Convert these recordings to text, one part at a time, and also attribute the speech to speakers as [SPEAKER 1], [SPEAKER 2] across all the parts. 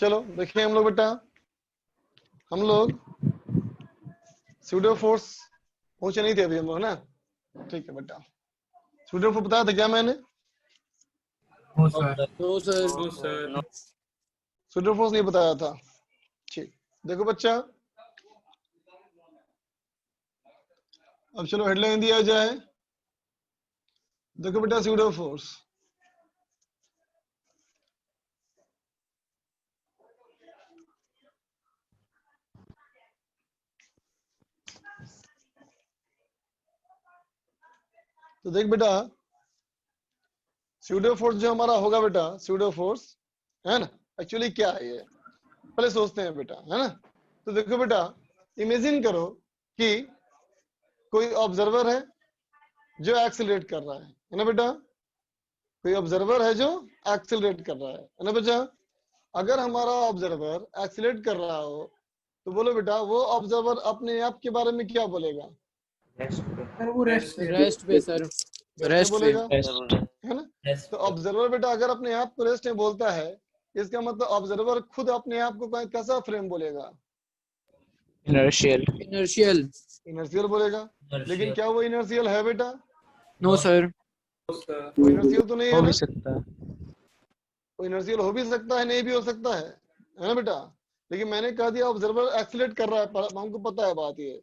[SPEAKER 1] चलो देखिए हम लोग बेटा, हम लोग स्यूडो फोर्स पहुंचे नहीं थे अभी हम लोग ना। ठीक है बेटा, स्यूडो फोर्स बताया था क्या मैंने?
[SPEAKER 2] No sir.
[SPEAKER 3] No sir.
[SPEAKER 1] Pseudo force नहीं बताया था। ठीक, देखो बच्चा, अब चलो हेडलाइन दिया जाए। देखो बेटा, स्यूडो फोर्स तो देख बेटा, स्यूडो फोर्स जो हमारा होगा बेटा, स्यूडो फोर्स है ना, एक्चुअली क्या है ये पहले सोचते हैं बेटा, है ना। तो देखो बेटा, इमेजिन करो कि कोई ऑब्जर्वर है जो एक्सेलरेट कर रहा है ना बेटा, कोई ऑब्जर्वर है जो एक्सेलरेट कर रहा है ना बेटा। अगर हमारा ऑब्जर्वर एक्सेलरेट कर रहा हो तो बोलो बेटा, वो ऑब्जर्वर अपने आप के बारे में क्या बोलेगा?
[SPEAKER 2] सर वो रेस्ट
[SPEAKER 3] रेस्ट पे सर,
[SPEAKER 1] क्या
[SPEAKER 3] रेस्ट पे।
[SPEAKER 1] बोलेगा, है ना। तो ऑब्जर्वर बेटा अगर अपने आप को रेस्ट में बोलता है, इसका मतलब ऑब्जर्वर खुद अपने आप को कैसा फ्रेम बोलेगा?
[SPEAKER 4] इनर्शियल।
[SPEAKER 3] इनर्शियल।
[SPEAKER 1] इनर्शियल बोलेगा। लेकिन क्या वो इनर्शियल है बेटा?
[SPEAKER 3] No sir.
[SPEAKER 1] वो इनर्शियल तो नहीं है
[SPEAKER 4] हो
[SPEAKER 1] ना।
[SPEAKER 4] भी सकता है।
[SPEAKER 1] वो इनर्शियल हो भी सकता है, नहीं भी हो सकता है ना बेटा। लेकिन मैंने कह दिया ऑब्जर्वर एक्सीलरेट कर रहा है, हमको पता है बात ये।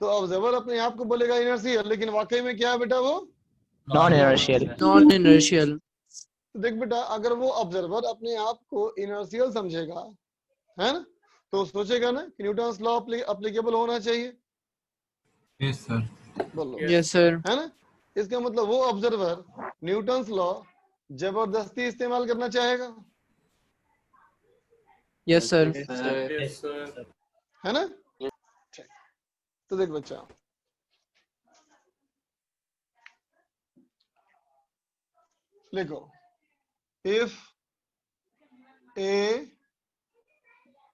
[SPEAKER 1] तो ऑब्जर्वर अपने आप को बोलेगा इनर्शियल, लेकिन वाकई में क्या है बेटा? वो
[SPEAKER 4] नॉन इनर्शियल।
[SPEAKER 3] Non inertial.
[SPEAKER 1] तो देख बेटा, अगर वो ऑब्जर्वर अपने आप को इनर्शियल समझेगा, है ना, तो सोचेगा ना कि न्यूटन्स लॉ अप्लीकेबल होना चाहिए।
[SPEAKER 2] Yes sir.
[SPEAKER 1] बोलो
[SPEAKER 3] यस सर।
[SPEAKER 1] है ना। इसका मतलब वो ऑब्जर्वर न्यूटन्स लॉ जबरदस्ती इस्तेमाल करना चाहेगा,
[SPEAKER 3] यस सर।
[SPEAKER 1] है ना। तो देख बच्चा, लिखो, if a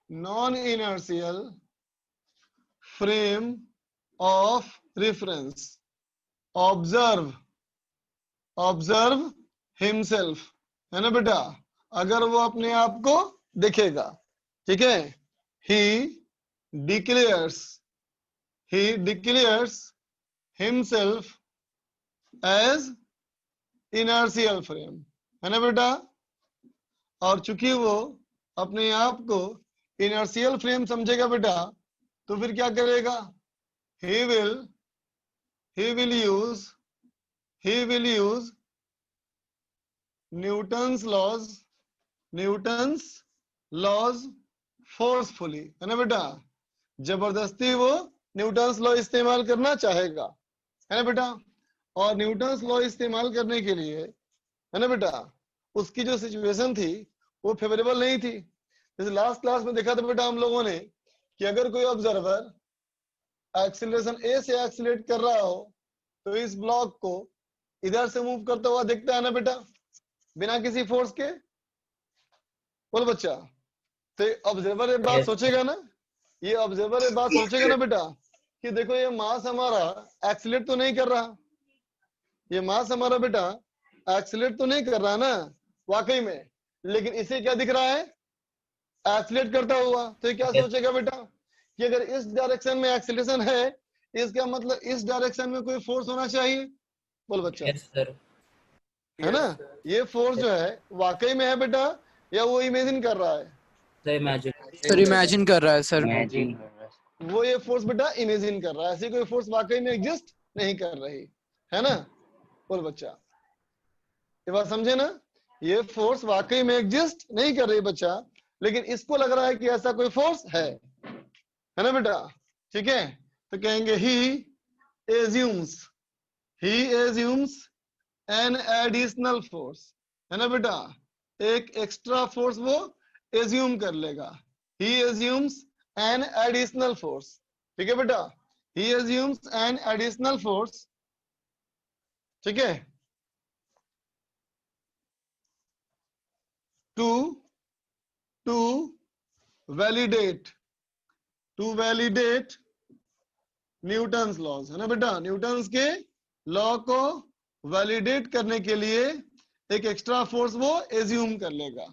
[SPEAKER 1] non inertial frame of reference observe himself, है ना बेटा, अगर वो अपने आप को देखेगा, ठीक है, he declares himself as inertial frame, है ना बेटा। और चूंकि वो अपने आप को इनर्शियल फ्रेम समझेगा बेटा, तो फिर क्या करेगा? he will use Newton's laws forcefully, है ना बेटा। जबरदस्ती वो न्यूटन्स लॉ इस्तेमाल करना चाहेगा, है ना बेटा। और न्यूटन्स लॉ इस्तेमाल करने के लिए, है ना बेटा, उसकी जो सिचुएशन थी वो फेवरेबल नहीं थी। जैसे लास्ट क्लास में देखा था बेटा हम लोगों ने कि अगर कोई ऑब्जर्वर एक्सीलरेशन ए से एक्सीलरेट कर रहा हो तो इस ब्लॉक को इधर से मूव करता हुआ दिखता है ना बेटा, बिना किसी फोर्स के। बोल बच्चा, तो ऑब्जर्वर ये बात सोचेगा ना, ये ऑब्जर्वर ये बात सोचेगा ना बेटा कि देखो ये मास हमारा एक्सीलरेट तो नहीं कर रहा, ये मास हमारा बेटा एक्सीलरेट तो नहीं कर रहा ना वाकई में, लेकिन इसे क्या दिख रहा है? एक्सीलरेट करता हुआ। तो ये क्या सोचेगा बेटा कि अगर इस डायरेक्शन में एक्सीलरेशन है, इसका मतलब इस डायरेक्शन में कोई फोर्स होना चाहिए। बोल बच्चा, है ना। ये फोर्स जो है वाकई में है बेटा, या वो इमेजिन कर रहा है?
[SPEAKER 3] सर इमेजिन कर रहा है सर।
[SPEAKER 1] वो ये फोर्स बेटा इमेजिन कर रहा है, ऐसी कोई फोर्स वाकई में एग्जिस्ट नहीं कर रही, है ना। बोल बच्चा, ये बात समझे ना, ये फोर्स वाकई में एग्जिस्ट नहीं कर रही बच्चा, लेकिन इसको लग रहा है कि ऐसा कोई फोर्स है ना बेटा। ठीक है, तो कहेंगे ही एज्यूम्स एन एडिशनल फोर्स, है ना बेटा, एक एक्स्ट्रा फोर्स वो एज्यूम कर लेगा। ही एज्यूम्स एन एडिशनल फोर्स, ठीक है बेटा, ही एज्यूम्स एन एडिशनल फोर्स, ठीक है, टू वैलिडेट न्यूटन्स लॉज, है ना बेटा। न्यूटन्स के लॉ को वैलिडेट करने के लिए एक एक्स्ट्रा फोर्स वो एज्यूम कर लेगा,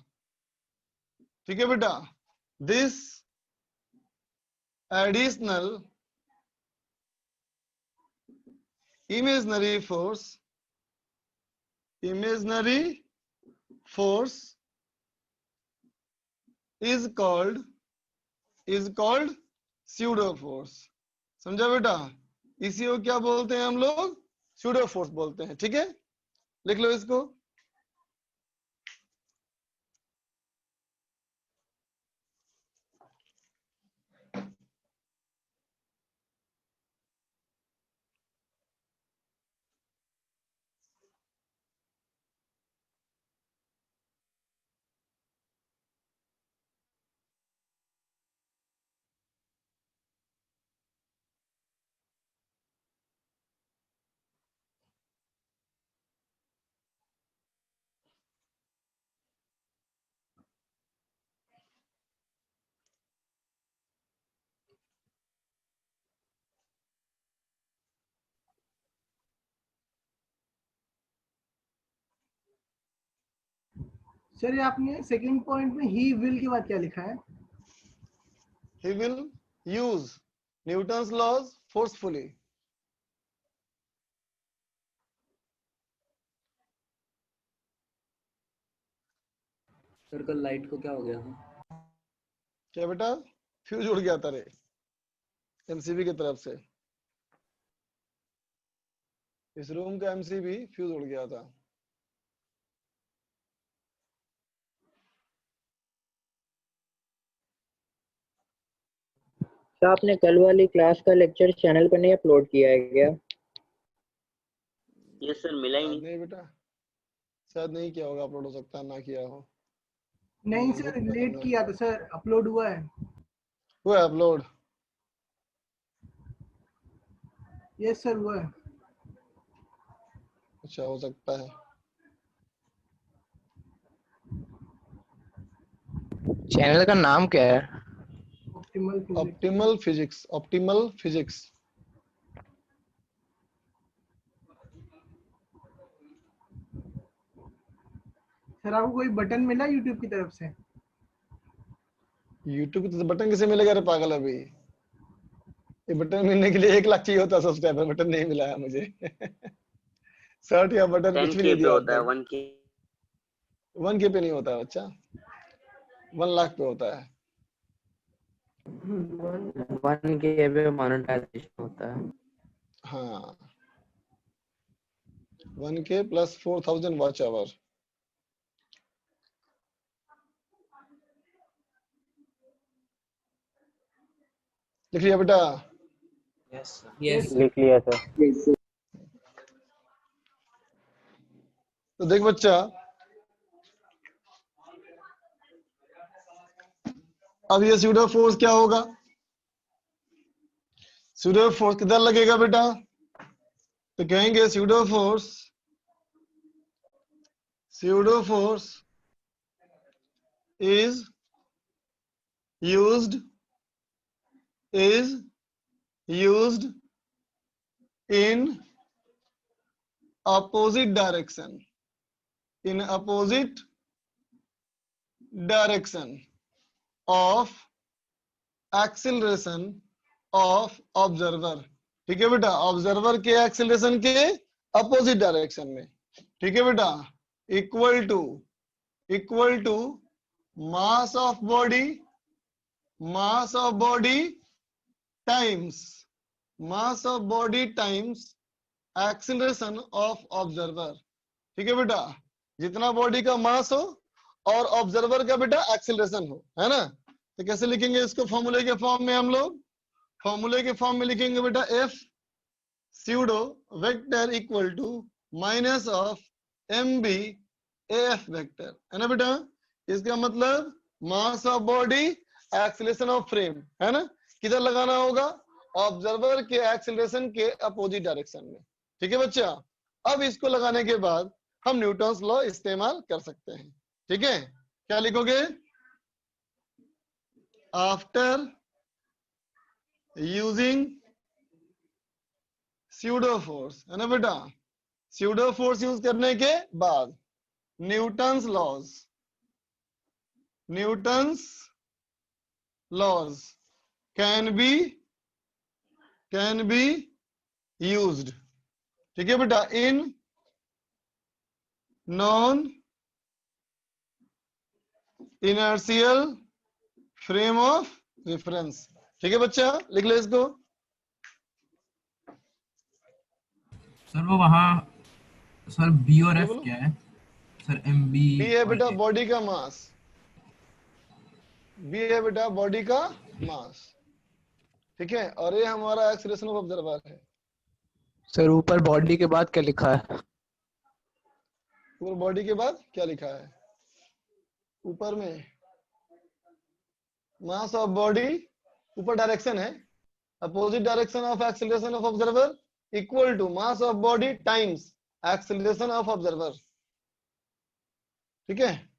[SPEAKER 1] ठीक है बेटा, this additional imaginary force is called pseudo force. समझा बेटा, इसी को क्या बोलते हैं हम लोग? pseudo force बोलते हैं. ठीक है, लिख लो इसको.
[SPEAKER 5] सर ये आपने सेकंड पॉइंट में ही विल के बाद क्या लिखा है?
[SPEAKER 1] He will use Newton's laws forcefully.
[SPEAKER 6] Sir कल लाइट को क्या हो गया था?
[SPEAKER 1] क्या बेटा? फ्यूज उड़ गया था रे, एमसीबी की तरफ से. इस रूम का एमसीबी फ्यूज उड़ गया था.
[SPEAKER 7] तो आपने कल वाली क्लास का लेक्चर चैनल पर नहीं अपलोड किया है क्या?
[SPEAKER 8] यस सर, मिला ही नहीं।
[SPEAKER 1] नहीं बेटा, शायद नहीं किया होगा, अपलोड हो सकता है ना किया हो.
[SPEAKER 5] नहीं सर, लेट किया था सर, अपलोड हुआ है.
[SPEAKER 1] हुआ है अपलोड?
[SPEAKER 5] यस सर हुआ है.
[SPEAKER 1] अच्छा, हो सकता है.
[SPEAKER 4] चैनल का नाम क्या है?
[SPEAKER 5] Optimal physics.
[SPEAKER 1] Optimal physics.
[SPEAKER 5] Sir आपको कोई बटन मिला यूट्यूब की तरफ से?
[SPEAKER 1] यूट्यूब की बटन किसे मिलेगा रे पागल? अभी ये बटन मिलने के लिए 1 लाख चाहिए होता सब्सक्राइबर. बटन नहीं मिला है मुझे. सर्ट या बटन कुछ भी नहीं
[SPEAKER 8] 10K पे
[SPEAKER 1] दिया
[SPEAKER 8] होता है,
[SPEAKER 1] होता.
[SPEAKER 8] 1K
[SPEAKER 1] 1K पे नहीं होता है बच्चा, 1 लाख पे होता है.
[SPEAKER 6] 1K पे मोनेटाइजेशन होता है.
[SPEAKER 1] हाँ, 1K प्लस 4000 वॉच आवर. लिख लिया बेटा?
[SPEAKER 3] Yes.
[SPEAKER 7] लिख लिया सर.
[SPEAKER 1] तो देख बच्चा, अब ये स्यूडो फोर्स क्या होगा? स्यूडो फोर्स किधर लगेगा बेटा? तो कहेंगे pseudo force is used in opposite direction. In opposite direction of acceleration of observer. ठीक है बेटा, ऑब्जर्वर के एक्सेलरेशन के अपोजिट डायरेक्शन में. ठीक है बेटा, equal to mass of body times acceleration of observer. ठीक है बेटा, जितना बॉडी का मास हो और ऑब्जर्वर का बेटा एक्सेलरेशन हो, है ना. तो कैसे लिखेंगे इसको? फॉर्मूले के फॉर्म में. हम लोग फॉर्मूले के फॉर्म में लिखेंगे बेटा F pseudo vector equal to minus of M B F vector, है ना बेटा. इसका मतलब mass of body acceleration of frame, है ना. किधर लगाना होगा? ऑब्जर्वर के एक्सेलरेशन के अपोजिट डायरेक्शन में. ठीक है बच्चा. अब इसको लगाने के बाद हम न्यूटन्स लॉ इस्तेमाल कर सकते हैं. ठीक है, क्या लिखोगे? आफ्टर यूजिंग स्यूडो फोर्स, है ना बेटा. स्यूडो फोर्स यूज करने के बाद Newton's laws Newton's laws can be used, ठीक है बेटा, in non inertial frame of reference. ठीक है बच्चा, लिख ले इसको।
[SPEAKER 2] सर वो वहाँ सर बी और एफ
[SPEAKER 1] बोलो।
[SPEAKER 2] क्या है सर? एम बी
[SPEAKER 1] बी है बेटा बॉडी का मास, बी है बेटा बॉडी का मास, ठीक है, और ये हमारा एक्सीलरेशन ऑफ ऑब्जर्वर है।
[SPEAKER 4] सर ऊपर बॉडी के बाद क्या लिखा है?
[SPEAKER 1] ऊपर बॉडी के बाद क्या लिखा है? ऊपर में मास ऑफ बॉडी, ऊपर डायरेक्शन है, opposite direction of acceleration of observer equal to mass of body times acceleration of observer, ठीक है।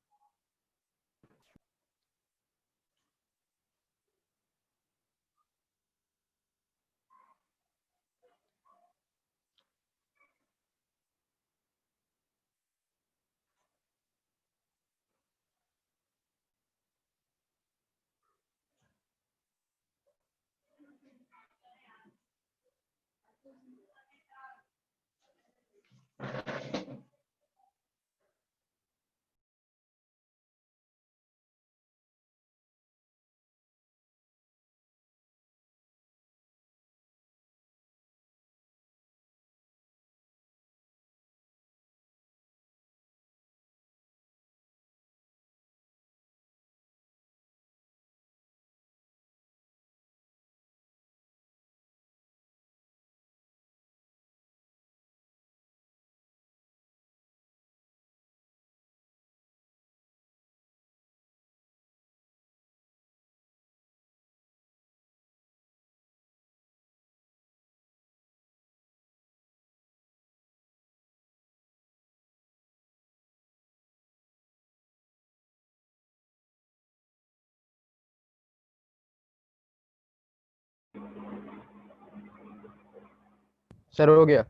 [SPEAKER 4] सर हो गया।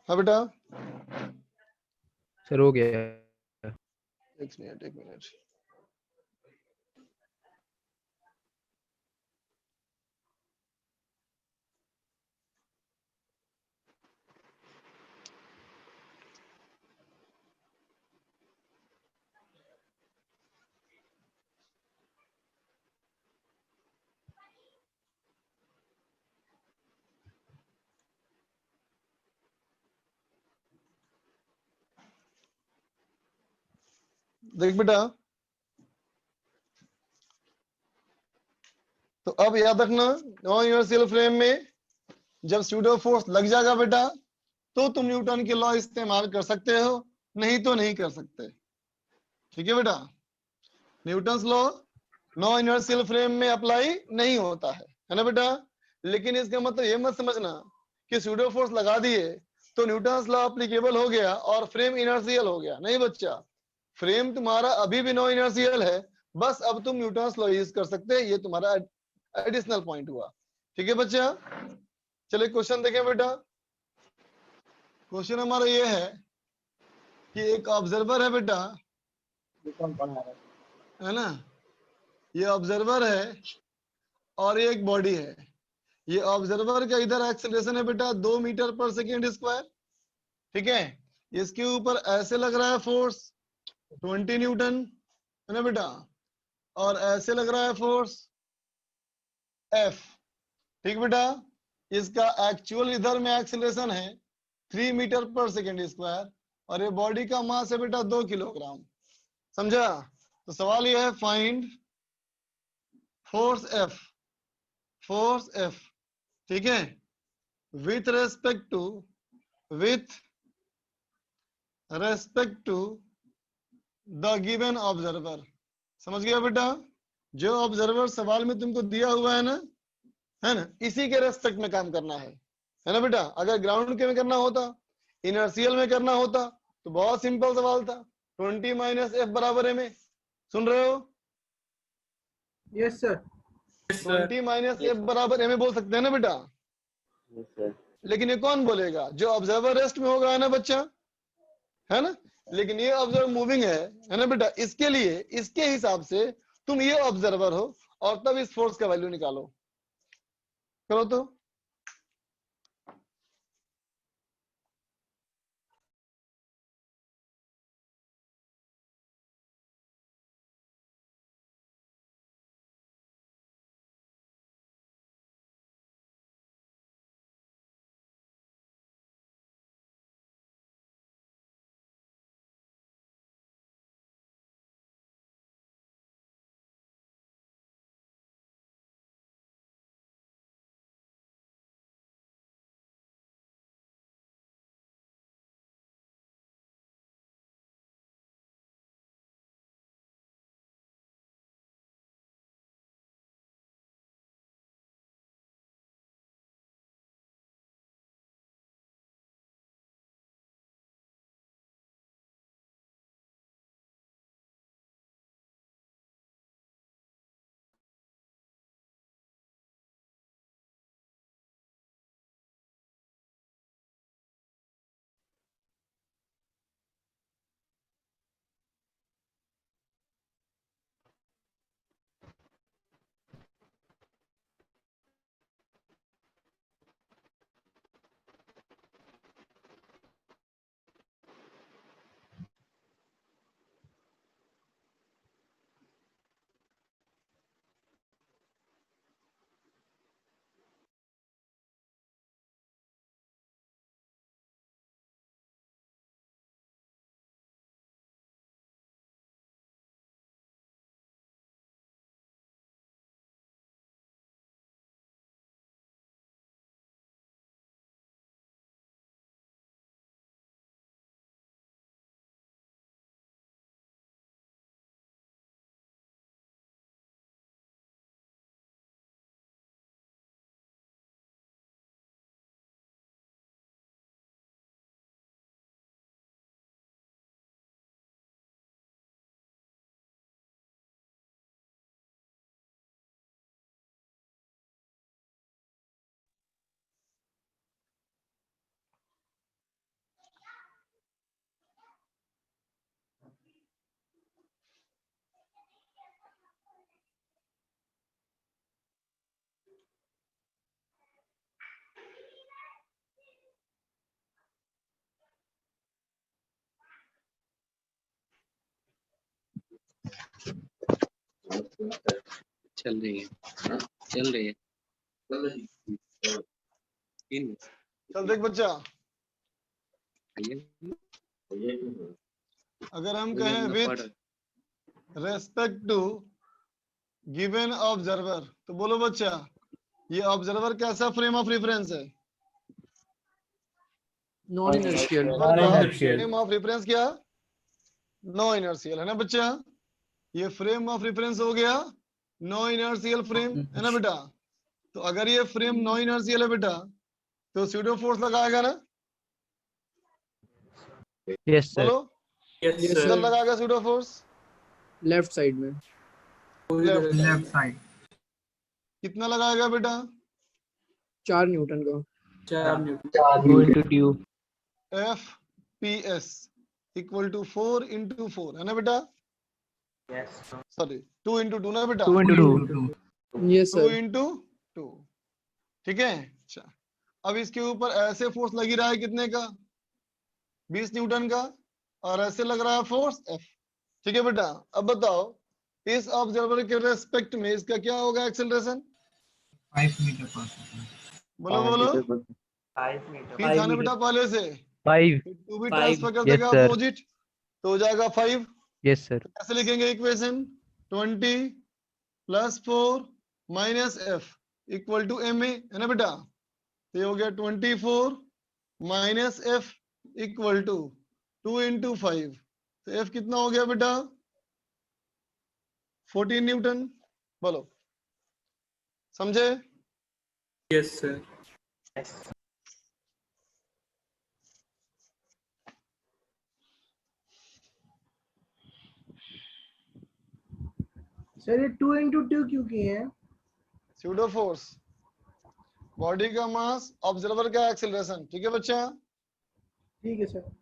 [SPEAKER 1] हाँ बेटा,
[SPEAKER 4] सर हो गया।
[SPEAKER 1] एक मिनट। देख बेटा, तो अब याद रखना, नॉन यूनिवर्सल फ्रेम में जब स्यूडो फोर्स लग जाएगा बेटा, तो तुम न्यूटन के लॉ इस्तेमाल कर सकते हो, नहीं तो नहीं कर सकते, ठीक है बेटा। Newton's law non universal frame में अप्लाई नहीं होता है ना बेटा। लेकिन इसका मतलब ये मत समझना कि स्यूडो फोर्स लगा दिए तो न्यूटन्स लॉ एप्लीकेबल हो गया और फ्रेम इनर्शियल हो गया, नहीं बच्चा। फ्रेम तुम्हारा अभी भी नॉन इनर्शियल है, बस अब तुम न्यूटन्स लॉ यूज कर सकते हैं, ये तुम्हारा एडिशनल पॉइंट हुआ, ठीक है बच्चा। चलिए क्वेश्चन देखें बेटा। क्वेश्चन हमारा ये है कि एक ऑब्जर्वर है बेटा, है ना, ये ऑब्जर्वर है और ये एक बॉडी है। ये ऑब्जर्वर का इधर एक्सेलरेशन है बेटा 2 मीटर पर सेकेंड स्क्वायर, ठीक है। इसके ऊपर ऐसे लग रहा है फोर्स 20 न्यूटन, है ना बेटा, और ऐसे लग रहा है फोर्स F, ठीक बेटा। इसका एक्चुअल इधर में एक्सेलरेशन है 3 मीटर पर सेकेंड स्क्वायर और ये बॉडी का मास है बेटा 2 किलोग्राम, समझा। तो सवाल ये है फाइंड फोर्स F, ठीक है, with respect to the given observer. समझ गया बेटा, जो ऑब्जर्वर सवाल में तुमको दिया हुआ है ना, इसी के रेस्पेक्ट में काम करना है ना बेटा। अगर ग्राउंड के में करना होता, इनर्शियल में करना होता तो बहुत सिंपल सवाल था, 20 माइनस एफ बराबर एम ए। सुन रहे हो?
[SPEAKER 5] Yes sir.
[SPEAKER 1] 20 माइनस एफ बराबर एम ए बोल सकते हैं ना बेटा?
[SPEAKER 7] Yes, sir.
[SPEAKER 1] लेकिन ये कौन बोलेगा? जो ऑब्जर्वर रेस्ट में होगा, है ना बच्चा, है ना? लेकिन ये ऑब्जर्वर मूविंग है ना बेटा? इसके लिए, इसके हिसाब से तुम ये ऑब्जर्वर हो और तब इस फोर्स का वैल्यू निकालो। करो तो।
[SPEAKER 6] चल रही है, चल रही है।
[SPEAKER 1] चल देख बच्चा, अगर हम कहें with respect to given observer, तो बोलो बच्चा, ये ऑब्जर्वर कैसा फ्रेम ऑफ रेफरेंस है?
[SPEAKER 4] Non inertial.
[SPEAKER 1] Frame of reference क्या? नो इनर्शियल, है ना बच्चा? ये फ्रेम ऑफ रेफरेंस हो गया नो इनर्शियल फ्रेम, है ना बेटा? तो अगर ये फ्रेम नो इनर्शियल है बेटा, तो स्यूडो फोर्स लगाएगा ना?
[SPEAKER 4] Yes sir.
[SPEAKER 1] बोलो, किधर लगाएगा स्यूडो फोर्स?
[SPEAKER 4] लेफ्ट साइड में।
[SPEAKER 2] Left side.
[SPEAKER 1] कितना लगाएगा बेटा?
[SPEAKER 4] 4 न्यूटन का। 4 न्यूटन। 2 into ट्यूब।
[SPEAKER 1] F P S equal to 4 into 4, है ना बेटा?
[SPEAKER 3] Yes.
[SPEAKER 1] सॉरी 2 इंटू 2 ना बेटा?
[SPEAKER 4] 2 into 2। Yes
[SPEAKER 1] 2
[SPEAKER 4] sir.
[SPEAKER 1] इंटू 2, ठीक है। अच्छा, अब इसके ऊपर ऐसे फोर्स लगी रहा है कितने का? 20 न्यूटन का, और ऐसे लग रहा है फोर्स एफ, ठीक है बेटा? अब बताओ इस ऑब्जर्वर के रेस्पेक्ट में इसका क्या होगा एक्सेलरेशन?
[SPEAKER 2] 5 मीटर पर सेकंड।
[SPEAKER 1] बोलो बोलो।
[SPEAKER 3] 5 meter.
[SPEAKER 1] 3 था ना बेटा पहले से,
[SPEAKER 4] 5।
[SPEAKER 1] टू भी
[SPEAKER 6] 5,
[SPEAKER 1] ट्रांसफर कर
[SPEAKER 4] yes,
[SPEAKER 1] देगा
[SPEAKER 4] sir.
[SPEAKER 1] अपोजिट, तो हो जाएगा 5।
[SPEAKER 4] Yes sir.
[SPEAKER 1] कैसे लिखेंगे equation? 20 plus 4 minus F equal to M A, है ना बेटा? तो ये हो गया 24 minus F equal to 2 into 5। तो एफ कितना हो गया बेटा? 14 न्यूटन। बोलो, समझे?
[SPEAKER 6] Yes sir.
[SPEAKER 3] Yes.
[SPEAKER 5] सर ये 2 into 2 क्यों किए हैं?
[SPEAKER 1] स्यूडो फोर्स, बॉडी का मास, ऑब्जर्वर का एक्सेलरेशन। ठीक है बच्चा?
[SPEAKER 5] ठीक है सर।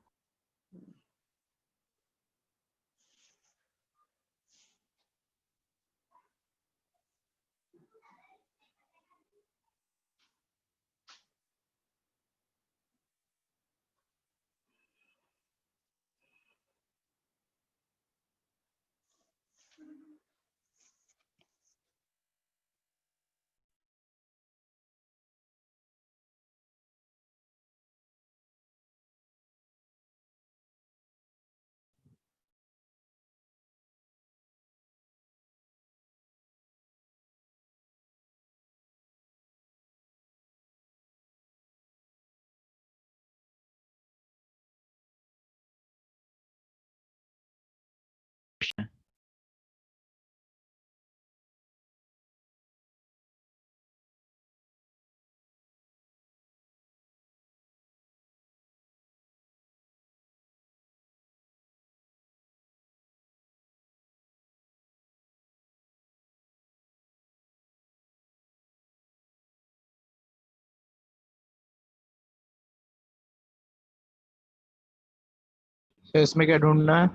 [SPEAKER 8] तो इसमें क्या ढूंढना है?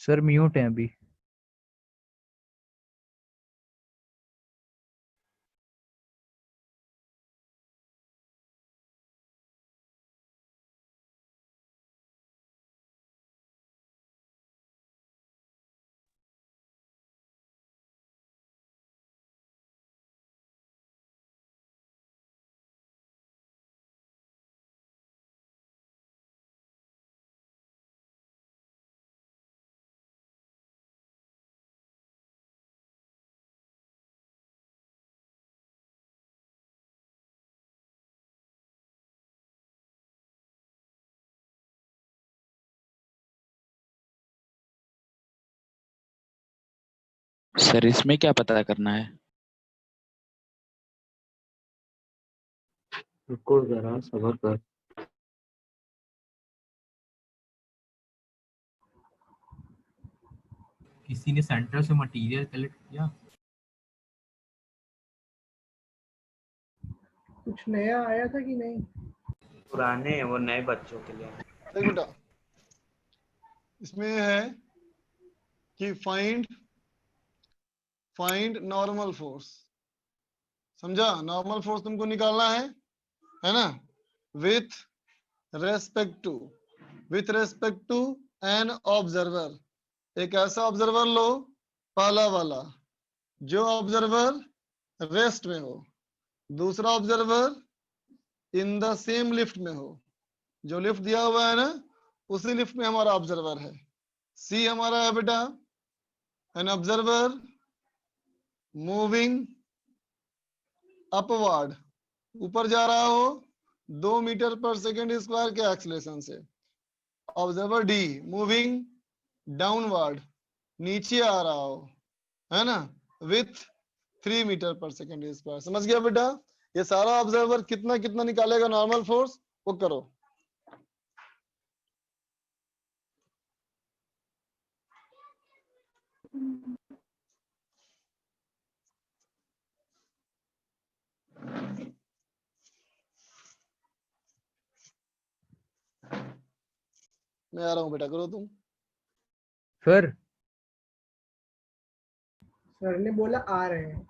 [SPEAKER 8] सर म्यूट है अभी।
[SPEAKER 9] सर इसमें क्या पता करना है?
[SPEAKER 6] रुको जरा सबर कर।
[SPEAKER 2] किसी ने सेंटर से मटेरियल कलेक्ट किया?
[SPEAKER 5] कुछ नया आया था कि नहीं?
[SPEAKER 3] पुराने हैं वो, नए बच्चों के लिए।
[SPEAKER 1] देख बेटा, इसमें है कि फाइंड नॉर्मल फोर्स। समझा? नॉर्मल फोर्स तुमको निकालना है ना? With respect to an observer. एक ऐसा ऑब्जर्वर लो, पहला वाला, जो ऑब्जर्वर रेस्ट में हो, दूसरा observer in the same lift में हो। जो लिफ्ट दिया हुआ है ना, उसी लिफ्ट में हमारा ऑब्जर्वर है। सी हमारा है बेटा एन ऑब्जर्वर मूविंग अपवर्ड, ऊपर जा रहा हो 2 मीटर पर सेकेंड स्क्वायर के एक्सीलरेशन से। ऑब्जर्वर डी मूविंग डाउनवर्ड, नीचे आ रहा हो, है ना, विथ 3 मीटर पर सेकेंड स्क्वायर। समझ गया बेटा? ये सारा ऑब्जर्वर कितना कितना निकालेगा नॉर्मल फोर्स, वो करो। मैं आ रहा हूँ बेटा, करो तुम।
[SPEAKER 8] सर
[SPEAKER 5] सर ने बोला आ रहे हैं।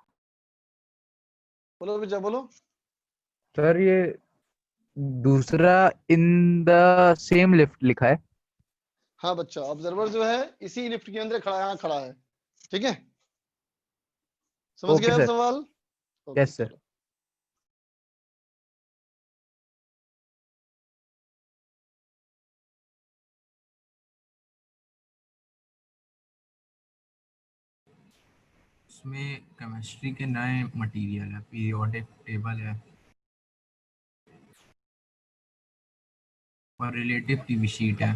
[SPEAKER 1] बोलो बेटा बोलो।
[SPEAKER 8] सर ये दूसरा इन द सेम लिफ्ट लिखा है।
[SPEAKER 1] हाँ बच्चा, ऑब्जर्वर जो है इसी लिफ्ट के अंदर खड़ा, यहाँ खड़ा है। ठीक है? समझ
[SPEAKER 8] ओके
[SPEAKER 1] गया
[SPEAKER 8] सर।
[SPEAKER 1] सवाल? Okay
[SPEAKER 8] yes sir.
[SPEAKER 1] चलो।
[SPEAKER 2] उसमें केमिस्ट्री के नए मटेरियल है, पीरियोडिक टेबल है और रिलेटिव टीवी शीट है।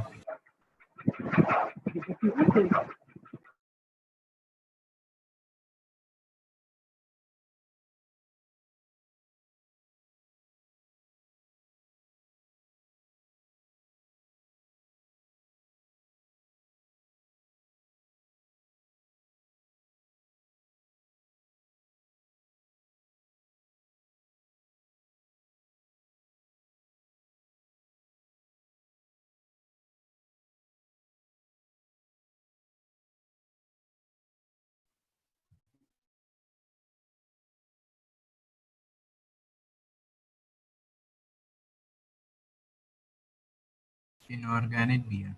[SPEAKER 2] इनऑर्गेनिक भी है।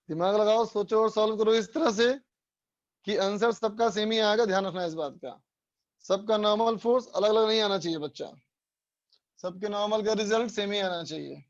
[SPEAKER 1] दिमाग लगाओ, सोचो और सॉल्व करो इस तरह से कि आंसर सबका सेम ही आएगा। ध्यान रखना इस बात का, सबका नॉर्मल फोर्स अलग अलग नहीं आना चाहिए बच्चा, सबके नॉर्मल का रिजल्ट सेम ही आना चाहिए।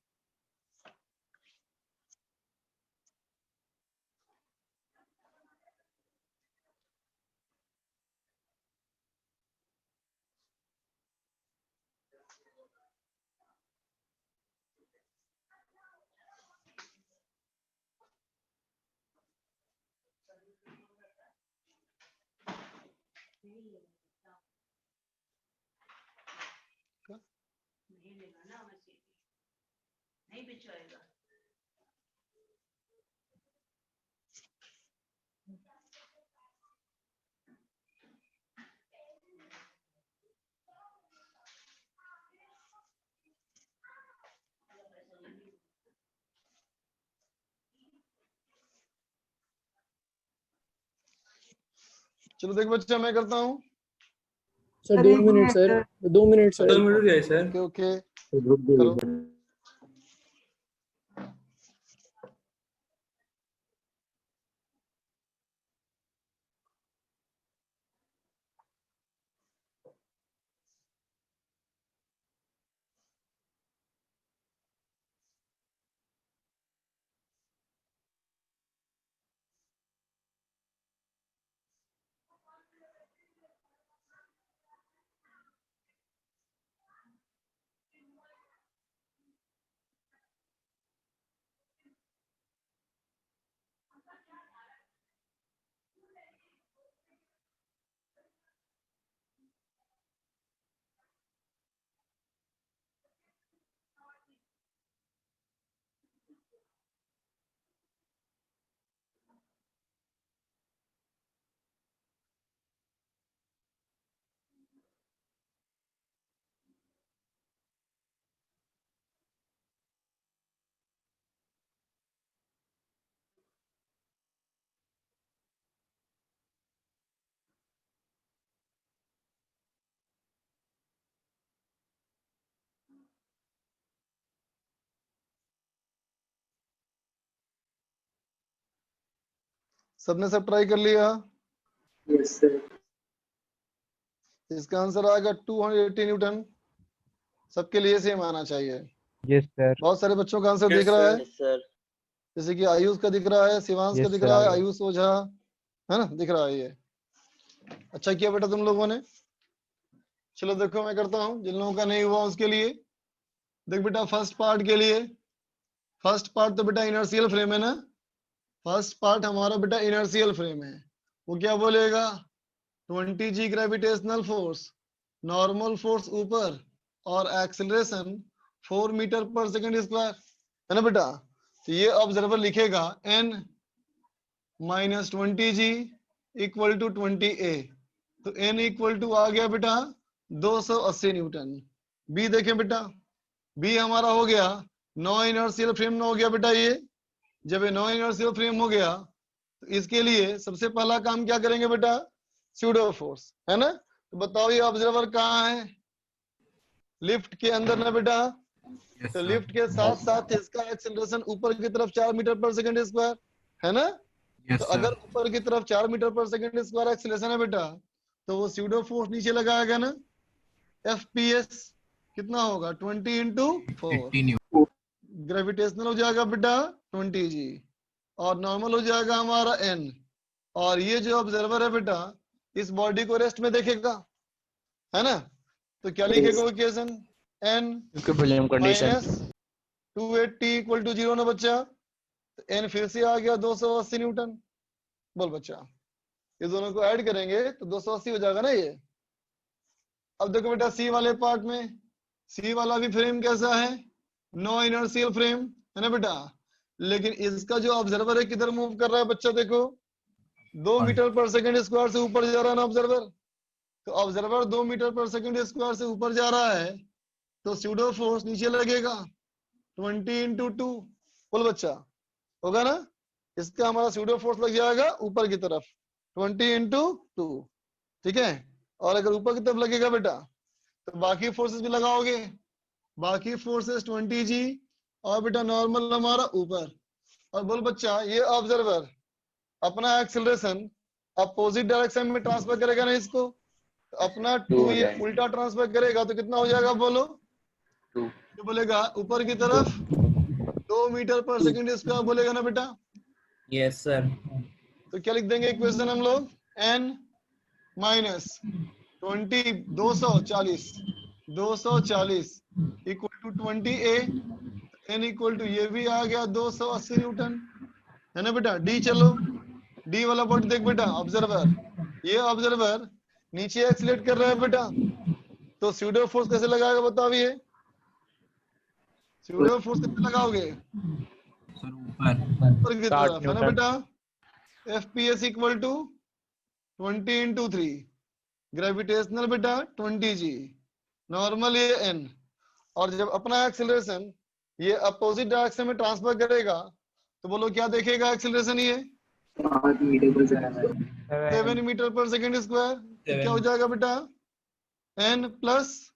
[SPEAKER 1] चलो देख बच्चा, मैं करता हूँ।
[SPEAKER 4] सर
[SPEAKER 5] सर,
[SPEAKER 4] 2
[SPEAKER 5] एक
[SPEAKER 4] minute
[SPEAKER 5] minute
[SPEAKER 4] sir,
[SPEAKER 5] sir.
[SPEAKER 4] 2 minute sir.
[SPEAKER 6] 2 minute गए सर।
[SPEAKER 1] ओके ओके करो। सबने सब ट्राई कर लिया?
[SPEAKER 6] Yes sir.
[SPEAKER 1] इसका आंसर आएगा 280 न्यूटन। सबके लिए सेम आना चाहिए।
[SPEAKER 8] Yes sir.
[SPEAKER 1] बहुत सारे बच्चों का आंसर दिख रहा है, जैसे कि आयुष का दिख रहा है, शिवांश का
[SPEAKER 8] यस
[SPEAKER 1] दिख
[SPEAKER 8] सर,
[SPEAKER 1] रहा
[SPEAKER 8] आ
[SPEAKER 1] है,
[SPEAKER 8] गया।
[SPEAKER 1] आयुष ओझा, है ना, दिख रहा है ये। अच्छा किया बेटा तुम लोगों ने। चलो देखो मैं करता हूँ, जिन लोगों का नहीं हुआ उसके लिए। देख बेटा फर्स्ट पार्ट के लिए, फर्स्ट पार्ट तो बेटा इनर्शियल फ्रेम है ना, फर्स्ट पार्ट हमारा बेटा इनर्शियल फ्रेम है। वो क्या बोलेगा? 20 g gravitational force, normal force ऊपर और एक्सेलरेशन 4 मीटर पर सेकंड स्क्वायर, है ना बेटा। तो ये ऑब्जर्वर लिखेगा n minus 20g equal to 20a। तो n इक्वल टू आ गया बेटा 280 न्यूटन। बी देखें बेटा, बी हमारा हो गया नॉन इनर्शियल फ्रेम में हो गया बेटा। ये जब ये नॉन इनर्शियल फ्रेम हो गया तो इसके लिए सबसे पहला काम क्या करेंगे बेटा? स्यूडो फोर्स, है ना। तो बताओ ये ऑब्जर्वर कहाँ है? लिफ्ट के अंदर ना बेटा।
[SPEAKER 2] यस
[SPEAKER 1] तो
[SPEAKER 2] सर।
[SPEAKER 1] लिफ्ट के साथ साथ इसका एक्सेलरेशन ऊपर की तरफ 4 मीटर पर सेकंड स्क्वायर, है ना।
[SPEAKER 2] यस
[SPEAKER 1] तो
[SPEAKER 2] सर।
[SPEAKER 1] अगर ऊपर की तरफ 4 मीटर पर सेकंड स्क्वायर एक्सेलरेशन है बेटा, तो वो स्यूडो फोर्स नीचे लगाएगा ना, FPS। कितना होगा 20 इंटू 4।
[SPEAKER 2] 80 न्यूटन।
[SPEAKER 1] ग्रेविटेशनल हो जाएगा बेटा 20 जी, और नॉर्मल हो जाएगा हमारा n। और ये जो ऑब्जर्वर है बेटा इस बॉडी को रेस्ट में देखेगा, है ना? तो क्या लिखेगा equation? n
[SPEAKER 9] equilibrium condition.
[SPEAKER 1] Minus 280 equal to 0 ना बच्चा। तो n फिर से आ गया 280 न्यूटन। बोल बच्चा, ये दोनों को ऐड करेंगे तो 280 हो जाएगा ना ये। अब देखो बेटा सी वाले पार्ट में, सी वाला भी फ्रेम कैसा है? नो इनर्शियल फ्रेम है ना बेटा, लेकिन इसका जो ऑब्जर्वर है किधर मूव कर रहा है बच्चा? देखो 2 मीटर पर सेकंड स्क्वायर से ऊपर जा रहा है ना ऑब्जर्वर। तो ऑब्जर्वर 2 मीटर पर सेकंड स्क्वायर से ऊपर जा रहा है, तो स्यूडो फोर्स नीचे लगेगा 20 इंटू 2। बोल बच्चा, होगा ना? इसका हमारा स्यूडो फोर्स लग जाएगा ऊपर की तरफ 20 इंटू 2, ठीक है? और अगर ऊपर की तरफ लगेगा बेटा तो बाकी फोर्सेस भी लगाओगे। बाकी फोर्सेस 20 जी, और बेटा नॉर्मल हमारा ऊपर। और बोल बच्चा, ये ऑब्जर्वर अपना एक्सेलरेशन अपोजिट डायरेक्शन में ट्रांसफर करेगा ना इसको, तो अपना 2 ये उल्टा ट्रांसफर करेगा तो कितना हो जाएगा? बोलो। तो बोलेगा ऊपर की तरफ 2 मीटर पर सेकंड स्क्वायर बोलेगा ना बेटा।
[SPEAKER 6] Yes sir.
[SPEAKER 1] तो क्या लिख देंगे इक्वेशन हम लोग? n minus 20 240 equal to 20a, n equal to ये भी आ गया 280 न्यूटन, है ना बेटा? डी चलो, डी वाला पॉइंट देख बेटा, ऑब्जर्वर, ये ऑब्जर्वर नीचे एक्सीलरेट कर रहा है बेटा, तो स्यूडो फोर्स कैसे लगाएगा बताओ? ये स्यूडो फोर्स कैसे लगाओगे?
[SPEAKER 2] सर ऊपर।
[SPEAKER 1] ऊपर की तरफ, है ना बेटा? FPS equal to 20 into 3, gravitational बेटा 20 जी, नॉर्मल ये n। और जब अपना एक्सेलरेशन ये अपोजिट डायरेक्शन में ट्रांसफर करेगा तो बोलो क्या देखेगा एक्सेलरेशन? ये 7 मीटर पर सेकंड स्क्वायर। तो क्या हो जाएगा बेटा? n plus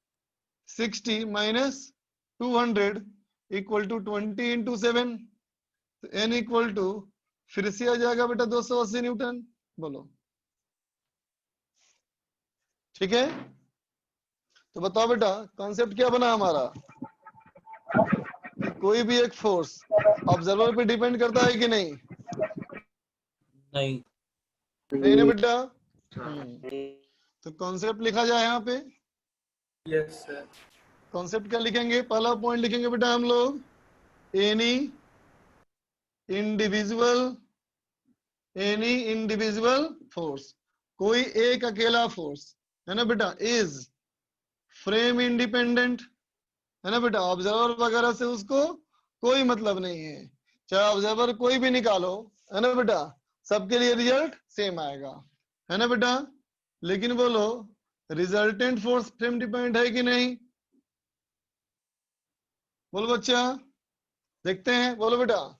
[SPEAKER 1] 60 minus 200 equal to 20 into 7। n equal to फिर से आ जाएगा बेटा 280 न्यूटन। बोलो, ठीक है? तो बताओ बेटा कॉन्सेप्ट क्या बना हमारा? कि कोई भी एक फोर्स ऑब्जर्वर पे डिपेंड करता है कि नहीं?
[SPEAKER 6] नहीं।
[SPEAKER 1] नहीं ना बेटा? तो कॉन्सेप्ट लिखा जाए यहाँ पे।
[SPEAKER 6] Yes sir.
[SPEAKER 1] कॉन्सेप्ट क्या लिखेंगे? पहला पॉइंट लिखेंगे बेटा हम लोग, एनी इंडिविजुअल फोर्स, कोई एक अकेला फोर्स, है ना बेटा, इज फ्रेम इंडिपेंडेंट, है ना बेटा? ऑब्जर्वर वगैरह से उसको कोई मतलब नहीं है, चाहे ऑब्जर्वर कोई भी निकालो, है ना बेटा, सबके लिए रिजल्ट सेम आएगा, है ना बेटा? लेकिन बोलो रिजल्टेंट फोर्स फ्रेम डिपेंडेंट है कि नहीं? बोलो बच्चा, देखते हैं, बोलो बेटा।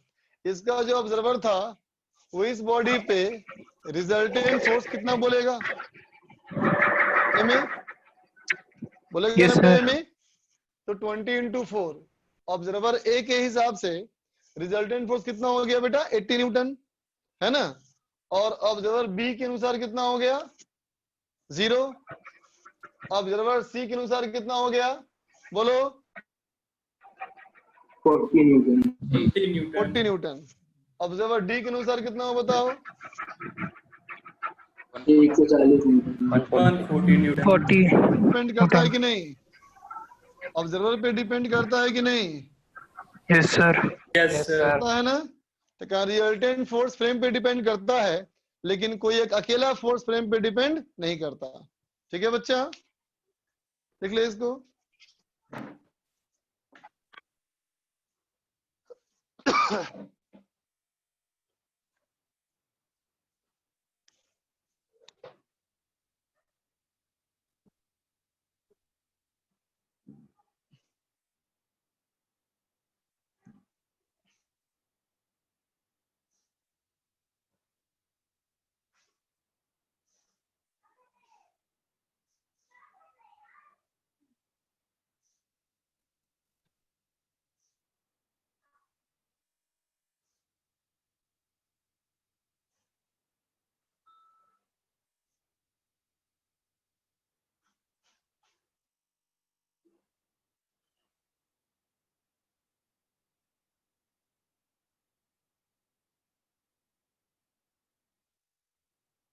[SPEAKER 1] इसका जो ऑब्जर्वर था वो इस बॉडी पे रिजल्टेंट फोर्स कितना बोलेगा? एमए बोलेगा ना बेटा? एमए तो 20 इंटू 4, ऑब्जर्वर ए के हिसाब से रिजल्टेंट फोर्स कितना हो गया बेटा? 80 न्यूटन, है ना? और ऑब्जर्वर बी के अनुसार कितना हो गया? 0। ऑब्जर्वर सी के अनुसार कितना हो गया? बोलो 40 न्यूटन। ऑब्जर्वर डी के अनुसार कितना हो बताओ?
[SPEAKER 4] 40
[SPEAKER 1] डिपेंड करता है कि नहीं? ऑब्जर्वर पे डिपेंड करता है कि नहीं?
[SPEAKER 4] Yes sir.
[SPEAKER 1] करता है ना? तो क्या रिजल्टेंट फोर्स फ्रेम पे डिपेंड करता है, लेकिन कोई एक अकेला फोर्स फ्रेम पे डिपेंड नहीं करता। ठीक है बच्चा, देख ले इसको।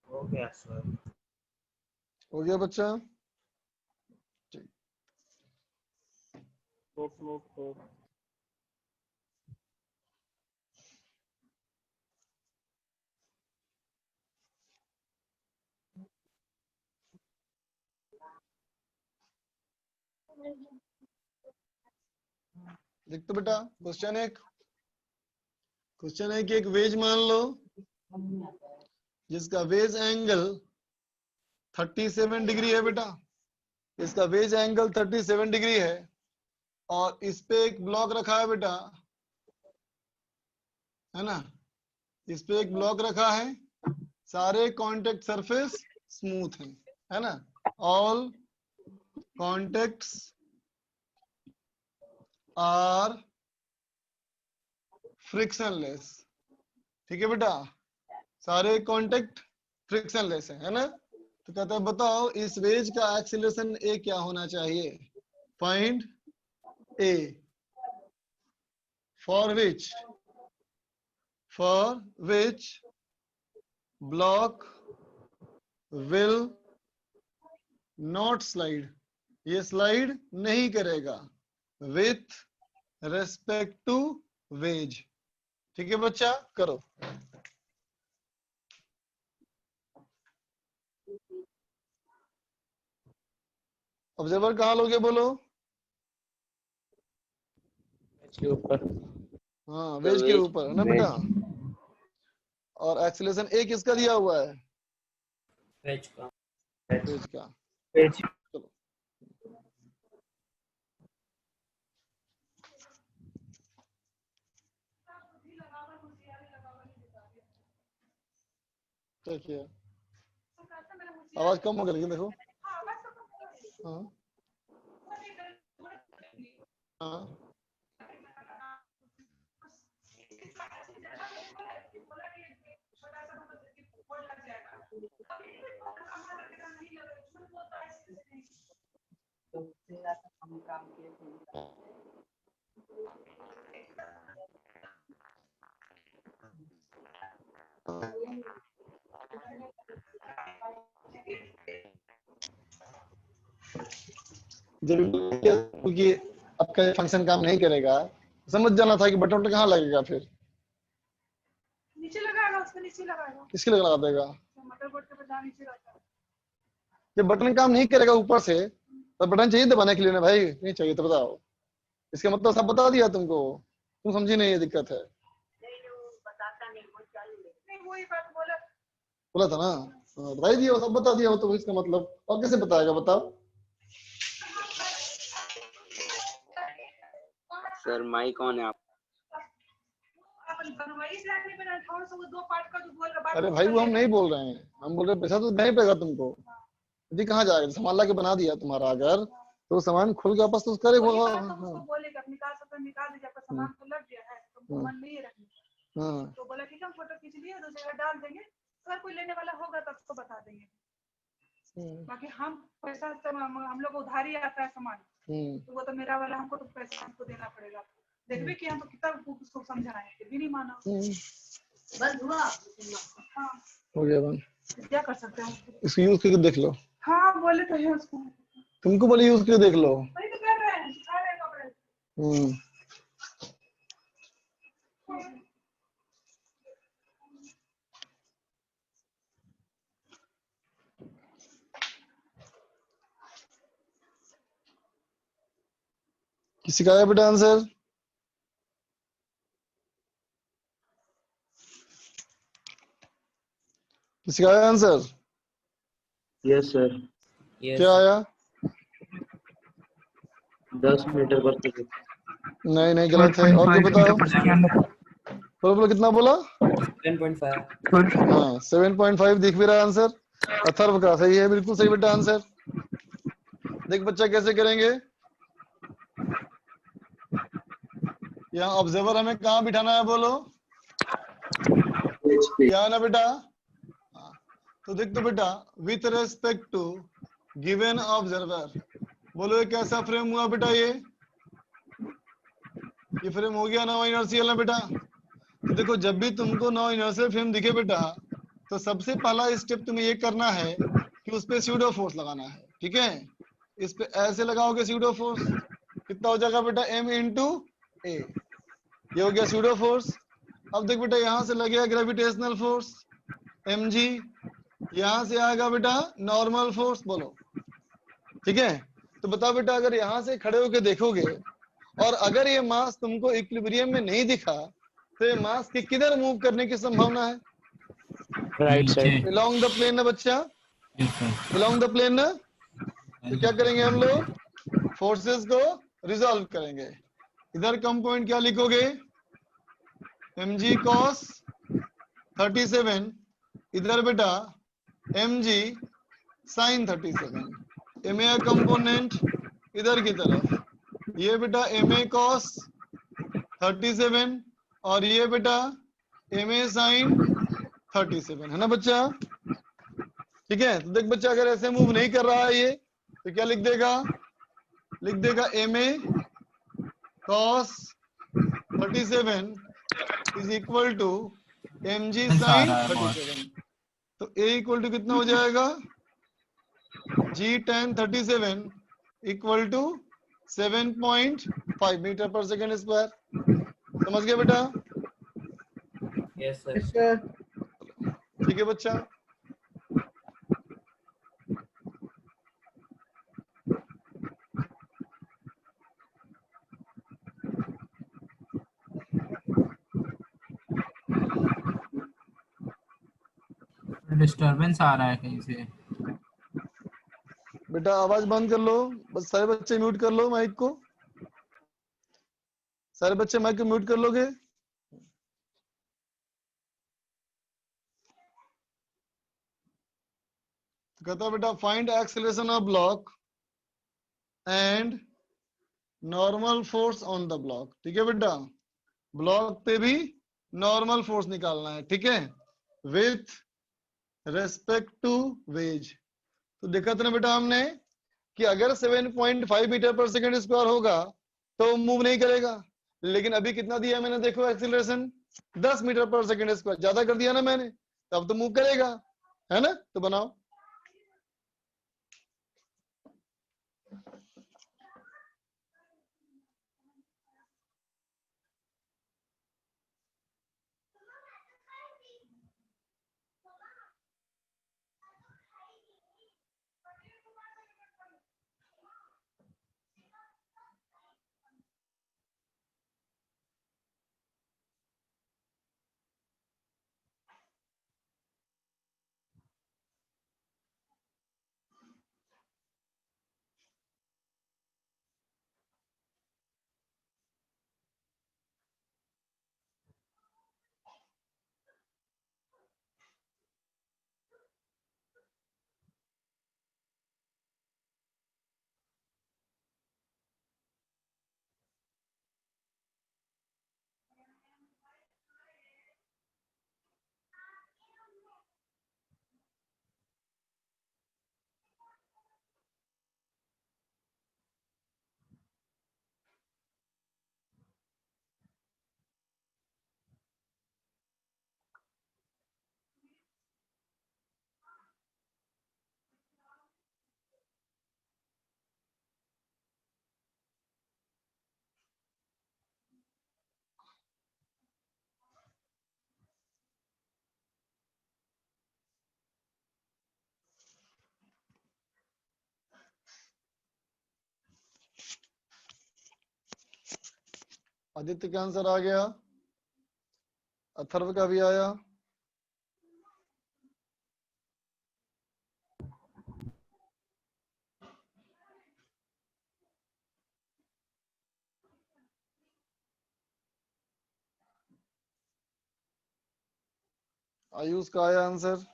[SPEAKER 3] हो गया सर।
[SPEAKER 1] हो गया बच्चा? देख तो बेटा, क्वेश्चन एक कि एक वेज मान लो जिसका वेज एंगल 37 डिग्री है बेटा, इसका वेज एंगल 37 डिग्री है और इस पे एक ब्लॉक रखा है बेटा, है ना, इस पे एक ब्लॉक रखा है, सारे कांटेक्ट सरफेस स्मूथ हैं, है ना, ऑल कॉन्टेक्ट्स आर फ्रिक्शनलेस। ठीक है बेटा, सारे कांटेक्ट फ्रिक्शनलेस है ना। तो कहता है बताओ इस वेज का एक्सीलरेशन ए क्या होना चाहिए। Find A for which block will not slide, ये स्लाइड नहीं करेगा विथ रेस्पेक्ट टू वेज। ठीक है बच्चा, करो। ऑब्जर्वर कहाँ लोगे बोलो?
[SPEAKER 7] के ऊपर।
[SPEAKER 1] हाँ, वेज के ऊपर है ना बेटा। और एक्सीलरेशन ए किसका दिया हुआ है?
[SPEAKER 6] वेज का।
[SPEAKER 1] वेज का।
[SPEAKER 7] वेज।
[SPEAKER 1] चलो क्या किया? आवाज कम हो गई लेकिन देखो। हाँ हाँ जब क्योंकि आपका फंक्शन काम नहीं करेगा, समझ जाना था कि बटन कहाँ लगेगा, फिर
[SPEAKER 5] नीचे लगाएगा, उसके नीचे लगाएगा।
[SPEAKER 1] किसके लिए लगा देगा?
[SPEAKER 5] मदरबोर्ड के बजाय नीचे रहता है।
[SPEAKER 1] जब बटन काम नहीं करेगा ऊपर से, तो बटन चाहिए दबाने के लिए ना भाई, नहीं चाहिए तो बताओ। इसका मतलब सब बता दिया तुमको, तुम समझी नहीं, ये दिक्कत है।
[SPEAKER 5] वही बात
[SPEAKER 1] बोला था ना, बता ही दिया, सब बता दिया हो तो इसका मतलब और कैसे बताएगा बताओ।
[SPEAKER 7] सर माइक ऑन है आप।
[SPEAKER 1] अरे भाई वो हम नहीं बोल रहे हैं, हम बोल रहे हैं पैसा तो नहीं पड़ेगा तुमको, यदि कहाँ जाएगा, सामान ला के बना दिया तुम्हारा, अगर तो सामान खुल के वापस तो करे बोला।
[SPEAKER 5] बोलेगा निकाल सकता निकाल दीजिए, आपका सामान तो लग गया है, तो मन नहीं रखना।
[SPEAKER 1] हाँ
[SPEAKER 5] तो बोला ठीक है, हम फोटो खींच लिए, दूसरी जगह डाल देंगे, अगर कोई लेने वाला होगा तो आपको बता देंगे। बाकी हम पैसा हम लोग उधारी आता है सामान, तो वो तो मेरा वाला, हमको तो पैसा हमको देना पड़ेगा। देखबे कि हम तो कितना उसको समझाएं, फिर भी नहीं माना। बस हुआ। हाँ
[SPEAKER 1] हो गया बन।
[SPEAKER 5] क्या कर सकते हैं,
[SPEAKER 1] इसको यूज करके देख लो।
[SPEAKER 5] हाँ बोले तो है उसको,
[SPEAKER 1] तुमको बोले यूज करके देख लो।
[SPEAKER 5] वही तो कर रहे हैं, सिखा रहे हैं कपड़े।
[SPEAKER 1] किसी का आया बेटा आंसर? किसी का आया आंसर?
[SPEAKER 7] Yes sir.
[SPEAKER 1] क्या आया?
[SPEAKER 7] 10 मीटर पर सेकंड।
[SPEAKER 1] नहीं नहीं, गलत है। और क्या बताओ? बोलो कितना बोला?
[SPEAKER 6] 7.5।
[SPEAKER 1] हाँ 7.5 दिख भी रहा आंसर, अथर्व का सही है, बिल्कुल सही बेटा आंसर। देख बच्चा कैसे करेंगे। यहाँ ऑब्जर्वर हमें कहाँ बिठाना है बोलो? क्या है ना बेटा? तो देख तो बेटा, with respect to given observer, बोलो ये कैसा फ्रेम हुआ बेटा? ये फ्रेम हो गया नॉन इनर्शियल ना बेटा। तो देखो जब भी तुमको नॉन इनर्शियल फ्रेम दिखे बेटा, तो सबसे पहला स्टेप तुम्हें ये करना है कि उस पे स्यूडो फोर्स लगाना है, ठीक है। इस पे ऐसे लगाओगे स्यूडो फोर्स, कितना हो जाएगा बेटा, m इंटू ए, ये हो गया स्यूडो फोर्स। अब देख बेटा यहां से लगेगा ग्रेविटेशनल फोर्स mg, यहां से आएगा बेटा नॉर्मल फोर्स, बोलो ठीक है। तो बताओ बेटा अगर यहां से खड़े होके देखोगे और अगर ये मास तुमको इक्विलिब्रियम में नहीं दिखा तो ये मास के किधर मूव करने की संभावना है?
[SPEAKER 9] राइट
[SPEAKER 2] नीचे।
[SPEAKER 9] साइड।
[SPEAKER 1] बिलोंग द प्लेन ना बच्चा,
[SPEAKER 2] yes sir.
[SPEAKER 1] Belong the plane ना। तो क्या करेंगे हम लोग, फोर्सेस को रिजॉल्व करेंगे। इधर कंपोनेंट क्या लिखोगे, mg cos 37, इधर बेटा mg sin 37, ma कंपोनेंट इधर की तरफ, ये बेटा ma cos 37 और ये बेटा ma sin 37 है ना बच्चा, ठीक है। तो देख बच्चा अगर ऐसे मूव नहीं कर रहा है ये तो क्या लिख देगा, लिख देगा ma cos 37 is equal to mg
[SPEAKER 2] आ
[SPEAKER 1] sin
[SPEAKER 2] रहा है बहुत।
[SPEAKER 1] 37। तो a इक्वल टू कितना हो जाएगा, g tan 37 equal to 7.5 metre पर सेकेंड स्क्वायर। समझ गया बेटा,
[SPEAKER 6] यस सर।
[SPEAKER 4] सर
[SPEAKER 1] ठीक है बच्चा।
[SPEAKER 2] डिस्टरबेंस आ रहा है कहीं से।
[SPEAKER 1] बेटा आवाज बंद कर लो, बस सारे बच्चे म्यूट कर लो माइक को, सारे बच्चे माइक को म्यूट कर लोगे। तो कहता है बेटा find acceleration of block and normal force on the block, ठीक है बेटा। ब्लॉक पे भी नॉर्मल फोर्स निकालना है, ठीक है, विथ रेस्पेक्ट टू वेज। तो देखा था ना बेटा हमने कि अगर 7.5 मीटर पर सेकेंड स्क्वायर होगा तो मूव नहीं करेगा, लेकिन अभी कितना दिया मैंने, देखो एक्सीलरेशन 10 मीटर पर सेकेंड स्क्वायर, ज्यादा कर दिया ना मैंने, तब तो मूव करेगा, है ना। तो बनाओ, आदित्य का आंसर आ गया, अथर्व का भी आया। आयुष का आया आंसर।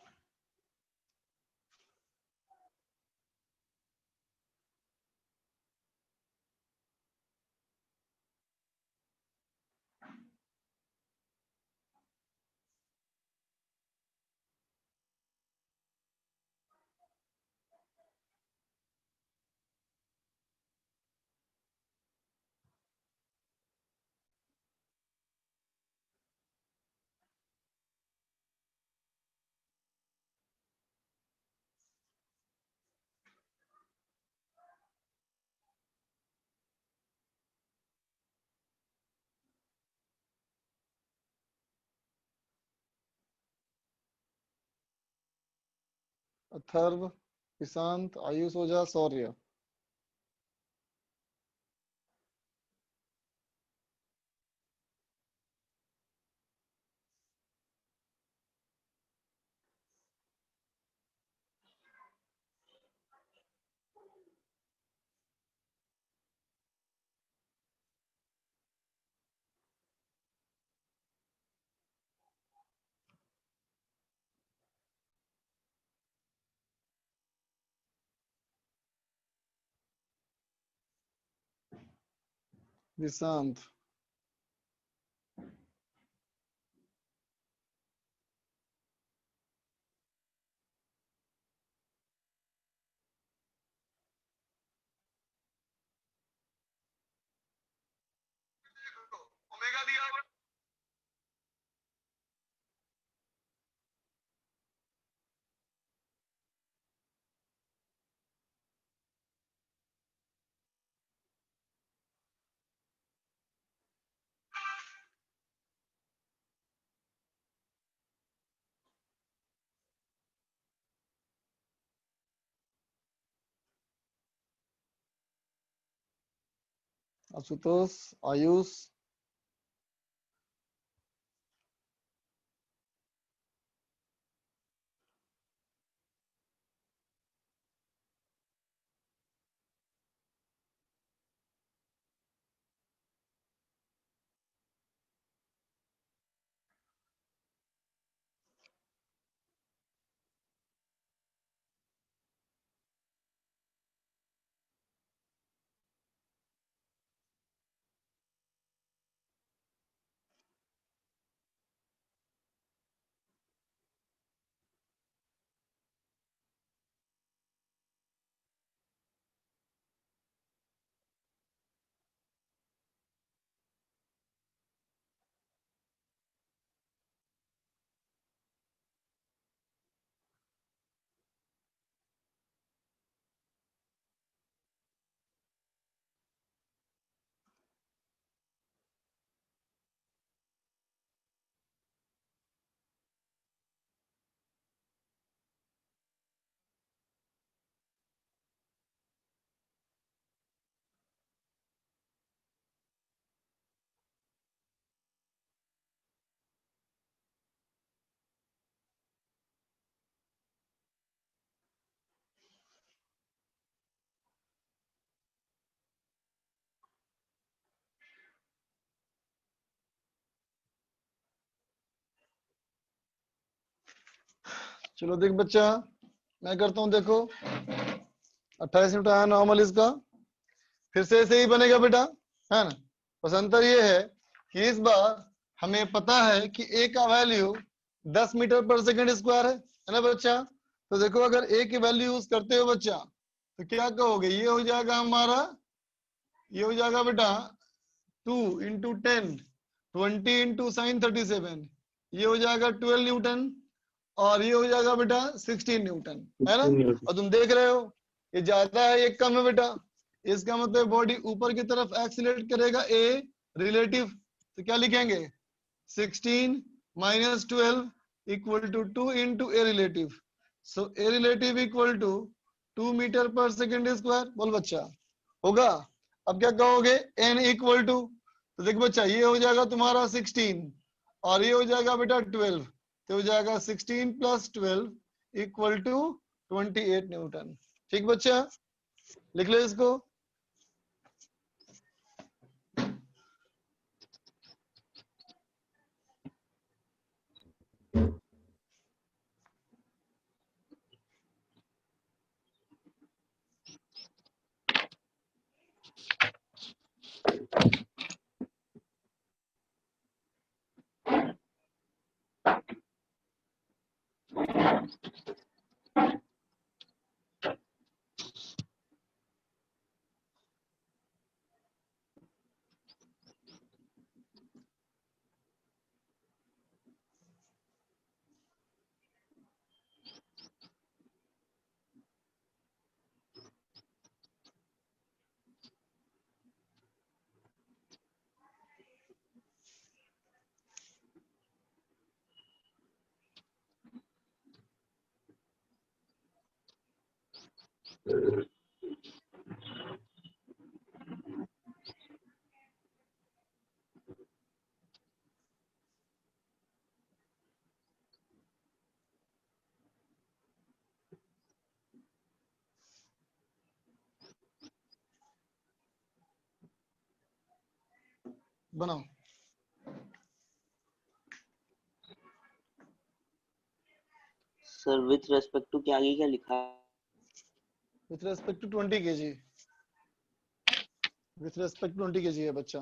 [SPEAKER 1] अथर्व, ईशांत, आयुष ओझा, शौर्य। विशांत, ओमेगा दिया हुआ आशुतोष, आयुष, चलो देख बच्चा, मैं करता हूं, देखो 28 न्यूटन आया नॉर्मल इसका, फिर से ऐसे ही बनेगा बेटा, है ना। बस अंतर ये है कि इस बार हमें पता है कि ए का वैल्यू 10 मीटर पर सेकंड स्क्वायर है ना बच्चा। तो देखो अगर ए की वैल्यू यूज करते हो बच्चा तो क्या कहोगे, ये हो जाएगा हमारा, ये हो जाएगा बेटा 2 इंटू 10, 20 इंटू साइन 37, ये हो जाएगा 12 न्यूटन, और ये हो जाएगा बेटा 16 न्यूटन, है ना। और तुम देख रहे हो ये ज्यादा है ये कम है बेटा, इसका मतलब बॉडी ऊपर की तरफ एक्सीलरेट करेगा, ए रिलेटिव, तो क्या लिखेंगे 16 माइनस 12 equal to 2 into A relative, so A relative equal to 2 metre पर सेकेंड स्क्वायर। बोल बच्चा, होगा। अब क्या कहोगे, एन इक्वल टू, तो देखो बच्चा ये हो जाएगा तुम्हारा 16 और ये हो जाएगा बेटा 12, तो हो जाएगा 16 प्लस 12 इक्वल टू 28 न्यूटन। ठीक बच्चा, लिख लो इसको। बनाओ।
[SPEAKER 10] सर विथ रेस्पेक्ट टू के आगे क्या लिखा है?
[SPEAKER 1] With respect to 20 kg, with respect to 20 kg है बच्चा।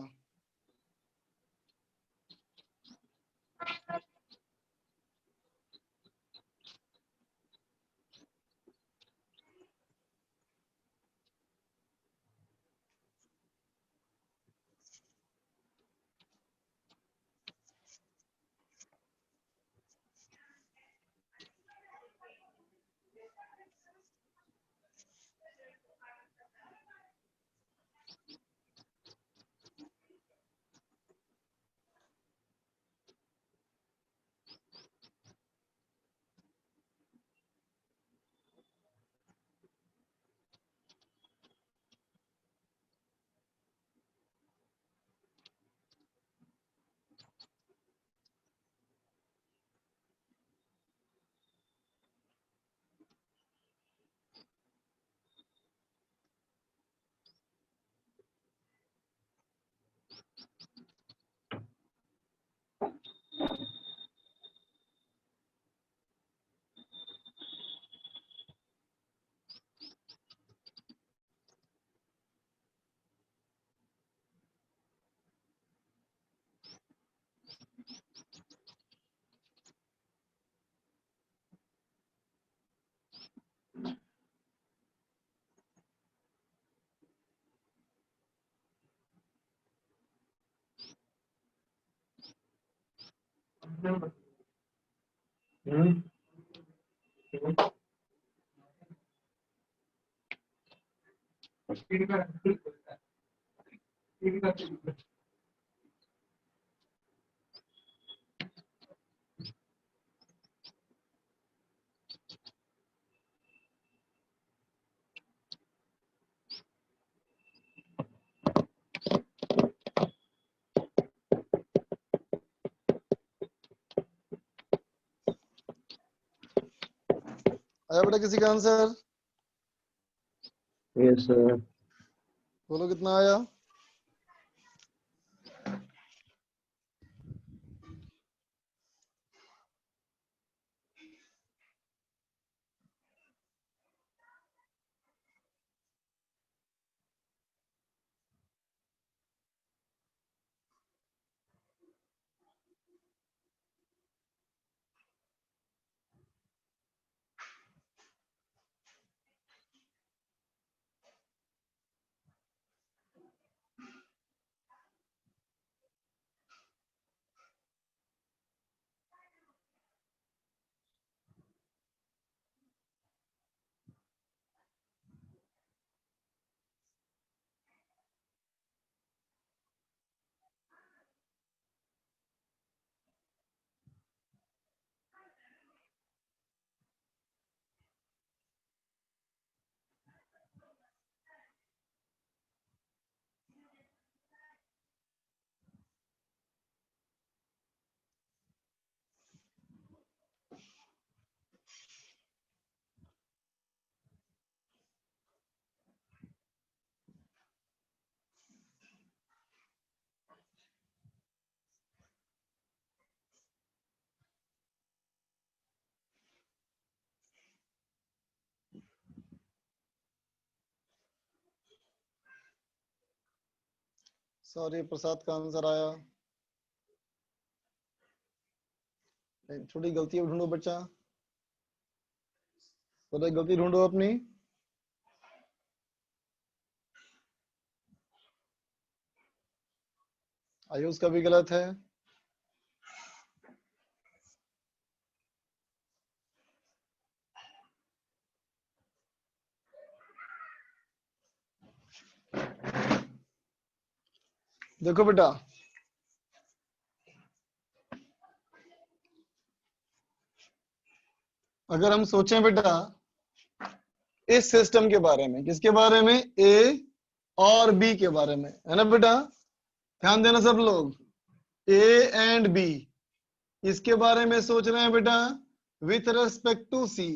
[SPEAKER 1] आया बेटा किसी का आंसर?
[SPEAKER 7] Yes sir.
[SPEAKER 1] बोलो कितना आया? सॉरी, प्रसाद का आंसर आया। छोटी गलती ढूंढो बच्चा, गलती ढूंढो अपनी। आयुष का भी गलत है। देखो बेटा, अगर हम सोचें बेटा इस सिस्टम के बारे में, किसके बारे में, ए और बी के बारे में, है ना बेटा। ध्यान देना सब लोग, ए एंड बी इसके बारे में सोच रहे हैं बेटा with respect to C.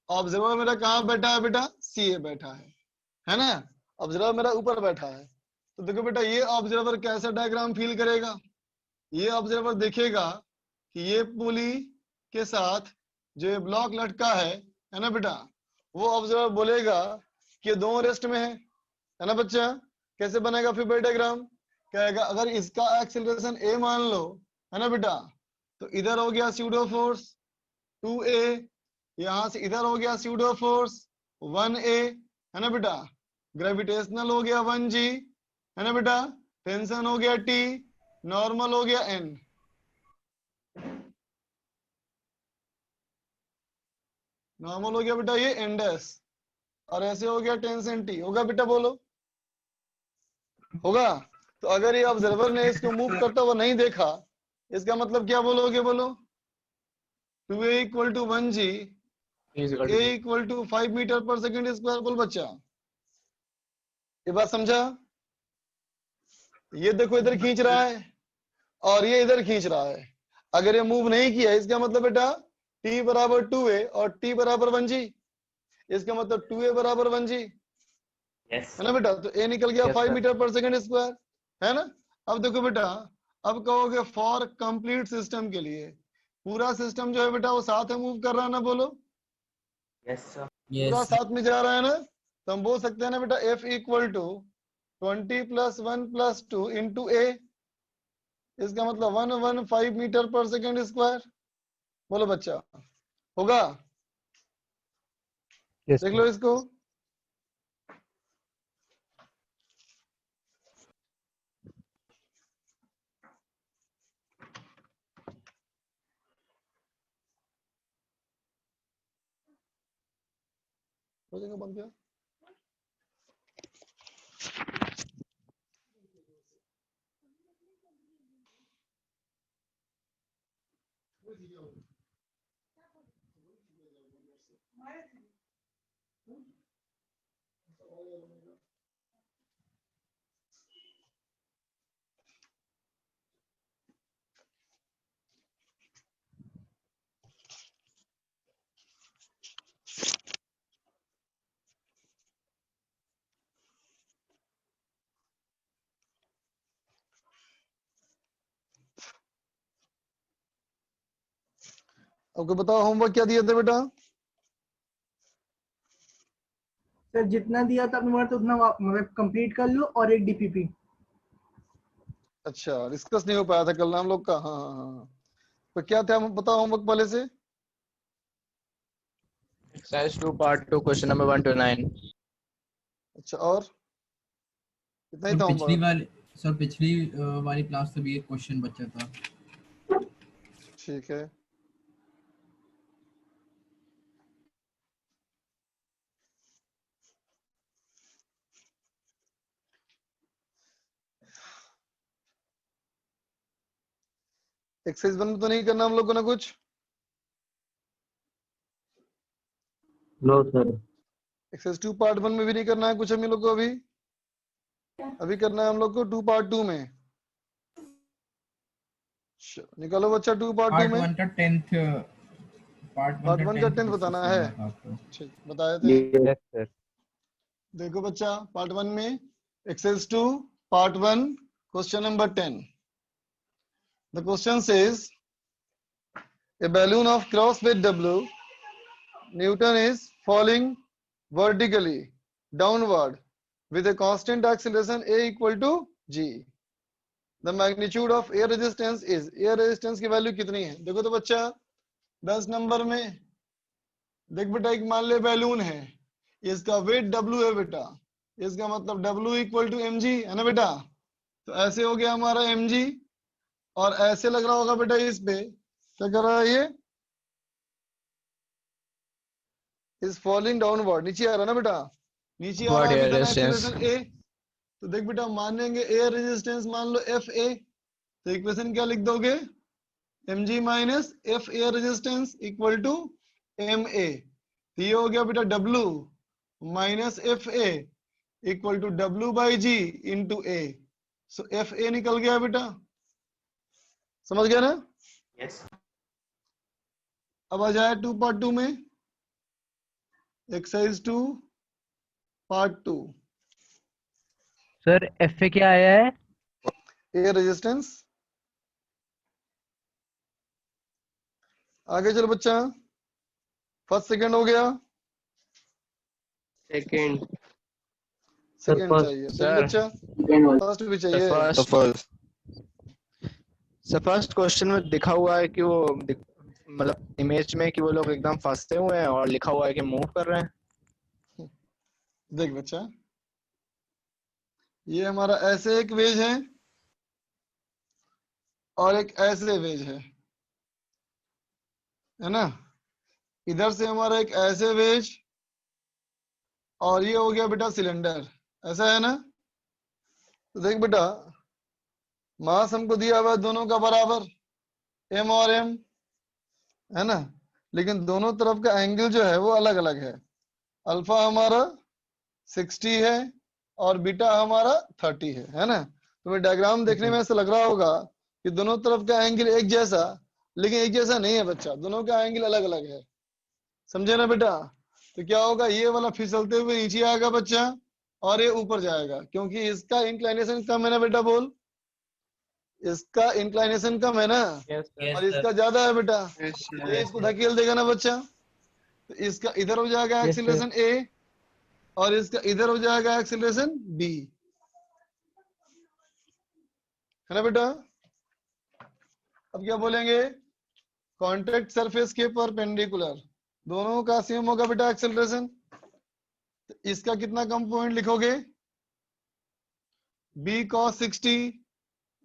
[SPEAKER 1] Observer मेरा कहाँ बैठा है बेटा, सी ए बैठा है ना। ऑब्जर्वर मेरा ऊपर बैठा है। तो देखो बेटा ये ऑब्जर्वर कैसा डायग्राम फील करेगा, ये ऑब्जर्वर देखेगा कि ये पुली के साथ जो ये ब्लॉक लटका है ना बेटा, वो ऑब्जर्वर बोलेगा कि ये दोनों रेस्ट में है ना बच्चा। कैसे बनेगा फिर डायग्राम, कहेगा अगर इसका एक्सीलरेशन ए मान लो, है ना बेटा, तो इधर हो गया स्यूडो फोर्स 2a, यहां से इधर हो गया स्यूडो फोर्स 1a, है ना बेटा। ग्रेविटेशनल हो गया 1g, है ना बेटा। टेंशन हो गया T, नॉर्मल हो गया N। नॉर्मल हो गया बेटा ये N डैश, और ऐसे हो गया टेंशन T। होगा बेटा, बोलो होगा। तो अगर ये ऑब्जर्वर ने इसको मूव करता हुआ नहीं देखा, इसका मतलब क्या बोलोगे, बोलो 2a equal to 1g, a equal to 5 metre पर सेकेंड स्क्वायर। बोल बच्चा, ये बात समझा। ये देखो इधर खींच रहा है और ये इधर खींच रहा है। अगर ये मूव नहीं किया, इसका मतलब बेटा t बराबर 2a और t बराबर 1g, इसका मतलब 2a बराबर 1g, है ना बेटा। तो a निकल गया 5 मीटर पर सेकेंड स्क्वायर, है ना। अब देखो बेटा, अब कहोगे फॉर कंप्लीट सिस्टम के लिए, पूरा सिस्टम जो है बेटा वो साथ में मूव कर रहा है ना, बोलो
[SPEAKER 3] यस सर।
[SPEAKER 1] पूरा साथ में जा रहा है ना। तो हम बोल सकते हैं ना बेटा F इक्वल टू 20 + 1 + 2 इंटू ए, इसका मतलब 115 मीटर पर सेकेंड स्क्वायर। बोलो बच्चा, होगा। देख लो इसको, हो जाएगा बंद क्या। ओके बताओ होमवर्क क्या दिया था बेटा।
[SPEAKER 4] सर जितना दिया था अपने तो उतना मतलब कंप्लीट कर लो और एक डीपीपी।
[SPEAKER 1] अच्छा, डिस्कस नहीं हो पाया था कल हम लोग का। हाँ हाँ हाँ, तो क्या था बताओ होमवर्क पहले से।
[SPEAKER 9] Exercise 2 part 2 question number 1 to 9.
[SPEAKER 1] अच्छा, और कितना ही
[SPEAKER 2] सर
[SPEAKER 1] था
[SPEAKER 2] पिछली
[SPEAKER 1] होमवर्क।
[SPEAKER 2] वाली क्लास से भी एक क्वेश्चन बचा था।
[SPEAKER 1] ठीक है, एक्सरसाइज 1 में तो नहीं करना हम लोग को ना कुछ।
[SPEAKER 10] No sir.
[SPEAKER 1] एक्सरसाइज 2 पार्ट 1 में भी नहीं करना है कुछ हम लोग को। अभी करना है हम लोग को 2 पार्ट 2 में। निकालो बच्चा 2 पार्ट 2 में।
[SPEAKER 2] पार्ट 1 का 10th
[SPEAKER 1] पार्ट 1 का 10th बताना है। ठीक, बताए थे।
[SPEAKER 8] Yes sir.
[SPEAKER 1] देखो बच्चा, पार्ट 1 में exercise 2 part 1 question number 10। The question says a balloon of cross weight W Newton is falling vertically downward with a constant acceleration a equal to g. The magnitude of air resistance is, air resistance की value कितनी है। देखो तो बच्चा 10 number में देख बेटा, एक मान ले बैलून है, इसका वेट W है बेटा, इसका मतलब W इक्वल टू mg, है ना बेटा। तो ऐसे हो गया हमारा mg, और ऐसे लग रहा होगा बेटा इस पे, क्या कर रहा है ये, इज फॉलिंग डाउनवर्ड, नीचे आ रहा है ना बेटा, नीचे आ रहा है विद एन एक्सीलरेशन a। तो देख बेटा मानेंगे एयर रेजिस्टेंस मान लो एफ ए, तो इक्वेशन क्या लिख दोगे, mg minus F air resistance equal to ma। तो ये हो गया बेटा w, minus F A equal to W by G into A. So F A निकल गया बेटा, समझ गया ना?
[SPEAKER 3] यस
[SPEAKER 1] अब आ जाए 2.2 में, exercise 2 part 2।
[SPEAKER 8] Sir F A क्या आया है?
[SPEAKER 1] ए रेजिस्टेंस। आगे चलो बच्चा, फर्स्ट सेकंड हो गया,
[SPEAKER 4] सेकंड
[SPEAKER 1] सेकंड
[SPEAKER 4] first,
[SPEAKER 1] चाहिए
[SPEAKER 9] sir.
[SPEAKER 1] सही बच्चा, फर्स्ट भी चाहिए।
[SPEAKER 9] फर्स्ट क्वेश्चन में दिखा हुआ है कि वो मतलब इमेज में कि वो लोग एकदम फंसे हुए हैं और लिखा हुआ है कि मूव कर रहे हैं।
[SPEAKER 1] देख बच्चा, ये हमारा ऐसे एक वेज है और एक ऐसे वेज है ना? इधर से हमारा एक ऐसे वेज और ये हो गया बेटा सिलेंडर, ऐसा है ना? तो देख बेटा, मास हमको दिया हुआ है दोनों का बराबर, एम और एम, है ना? लेकिन दोनों तरफ का एंगल जो है वो अलग अलग है। अल्फा हमारा 60 है और बीटा हमारा 30 है ना? तुम्हें डायग्राम देखने में ऐसा लग रहा होगा कि दोनों तरफ का एंगल एक जैसा, लेकिन एक जैसा नहीं है बच्चा, दोनों का एंगल अलग अलग है, समझे ना बेटा? तो क्या होगा, ये वाला फिसलते हुए नीचे आएगा बच्चा और ये ऊपर जाएगा, क्योंकि इसका इंक्लाइनेशन कम है ना बेटा, बोल, इसका इंक्लाइनेशन कम है ना, और इसका ज्यादा है बेटा, ये इसको धकेल देगा ना बच्चा। तो इसका इधर हो जाएगा एक्सीलरेशन ए और इसका इधर हो जाएगा एक्सीलरेशन बी, है ना बेटा? अब क्या बोलेंगे, कॉन्टैक्ट सरफेस के परपेंडिकुलर दोनों का सेम होगा बेटा एक्सेलरेशन। तो इसका कितना कंपोनेंट लिखोगे, b cos 60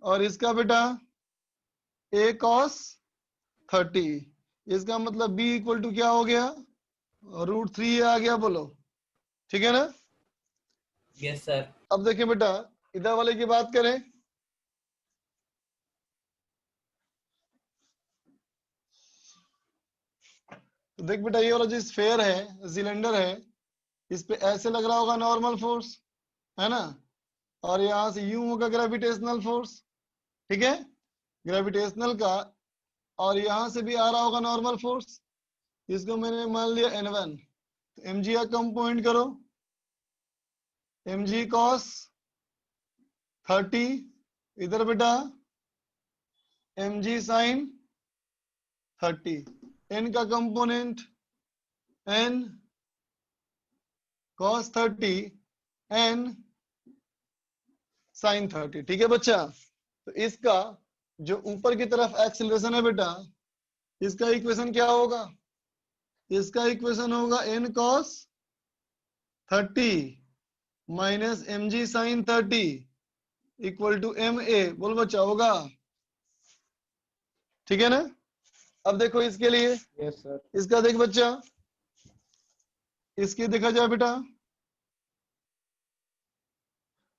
[SPEAKER 1] और इसका बेटा a cos 30। इसका मतलब b इक्वल टू क्या हो गया, √3 आ गया, बोलो ठीक है ना?
[SPEAKER 6] Yes sir.
[SPEAKER 1] अब देखिए बेटा, इधर वाले की बात करें, तो देख बेटा, ये वाला जो स्फेयर है, सिलेंडर है, इस पे ऐसे लग रहा होगा नॉर्मल फोर्स, है ना? और यहां से यूं होगा ग्रेविटेशनल फोर्स, ठीक है, ग्रेविटेशनल का, और यहां से भी आ रहा होगा नॉर्मल फोर्स। इसको मैंने मान लिया N1, तो mg का कंपोनेंट करो, mg cos 30, इधर बेटा mg sin 30, n का component n cos 30, n sin 30, ठीक है बच्चा? तो इसका जो ऊपर की तरफ एक्सीलरेशन है बेटा, इसका इक्वेशन क्या होगा, इसका इक्वेशन होगा n cos 30 minus mg sin 30 equal to ma, बोल बच्चा, होगा ठीक है ना? अब देखो इसके लिए,
[SPEAKER 9] यस सर।
[SPEAKER 1] इसका देख बच्चा, इसकी देखा जाए बेटा,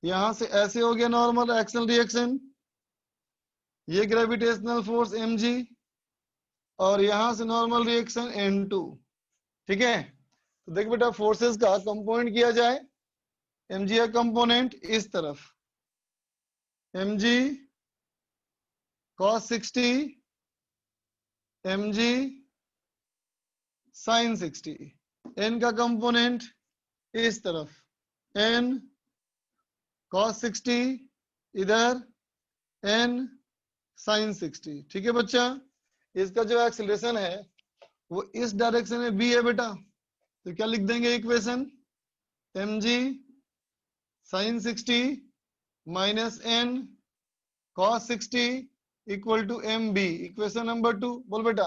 [SPEAKER 1] यहां से ऐसे हो गया नॉर्मल एक्सल रिएक्शन, ये ग्रेविटेशनल फोर्स mg और यहां से नॉर्मल रिएक्शन n2, ठीक है? तो देख बेटा, फोर्सेस का कंपोनेंट किया जाए, mg का कंपोनेंट इस तरफ mg cos 60 mg sin 60, n का कंपोनेंट इस तरफ n cos 60 इधर n sin 60, ठीक है बच्चा? इसका जो एक्सीलरेशन है वो इस डायरेक्शन में b है बेटा, तो क्या लिख देंगे equation, mg sin 60 minus n cos 60 equal to mb, equation number 2, बोल बेटा।